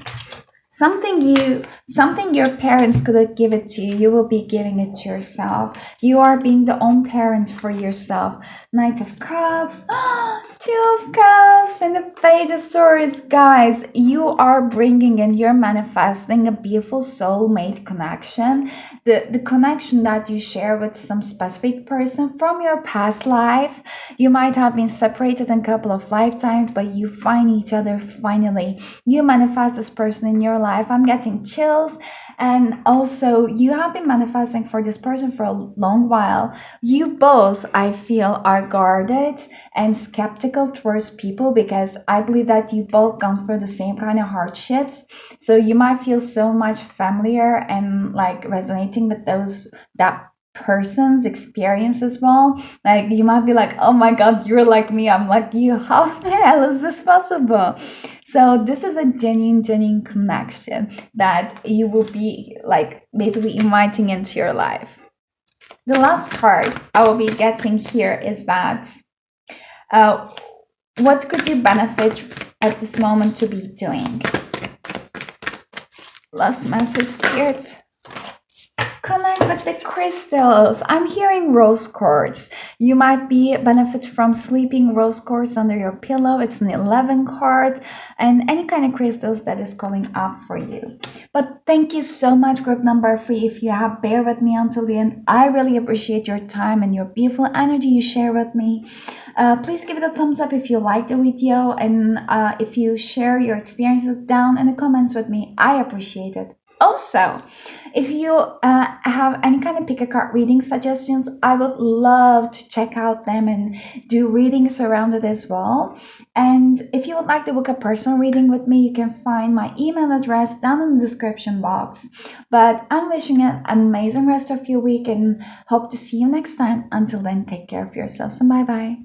Something your parents couldn't give it to you, you will be giving it to yourself. You are being the own parent for yourself. Knight of Cups, 2 of Cups, and the Page of Swords. Guys, you are bringing and you're manifesting a beautiful soulmate connection. The connection that you share with some specific person from your past life. You might have been separated in a couple of lifetimes, but you find each other finally. You manifest this person in your life. I'm getting chills. And also, you have been manifesting for this person for a long while. You both, I feel, are guarded and skeptical towards people, because I believe that you both gone through the same kind of hardships. So you might feel so much familiar and like resonating with that person's experience as well. Like you might be like, oh my god, you're like me, I'm like you, how the hell is this possible? So this is a genuine connection that you will be like basically inviting into your life. The last card I will be getting here is that what could you benefit at this moment to be doing? Last message, Spirit. Connect with the crystals. I'm hearing rose quartz. You might be benefit from sleeping rose quartz under your pillow. It's an 11 card, and any kind of crystals that is calling up for you. But thank you so much, group number 3. If you have bear with me until the end, I really appreciate your time and your beautiful energy you share with me. Please give it a thumbs up if you like the video, and if you share your experiences down in the comments with me, I appreciate it. Also, if you have any kind of pick a card reading suggestions, I would love to check out them and do readings around it as well. And if you would like to book a personal reading with me, you can find my email address down in the description box. But I'm wishing you an amazing rest of your week and hope to see you next time. Until then, take care of yourselves and bye bye.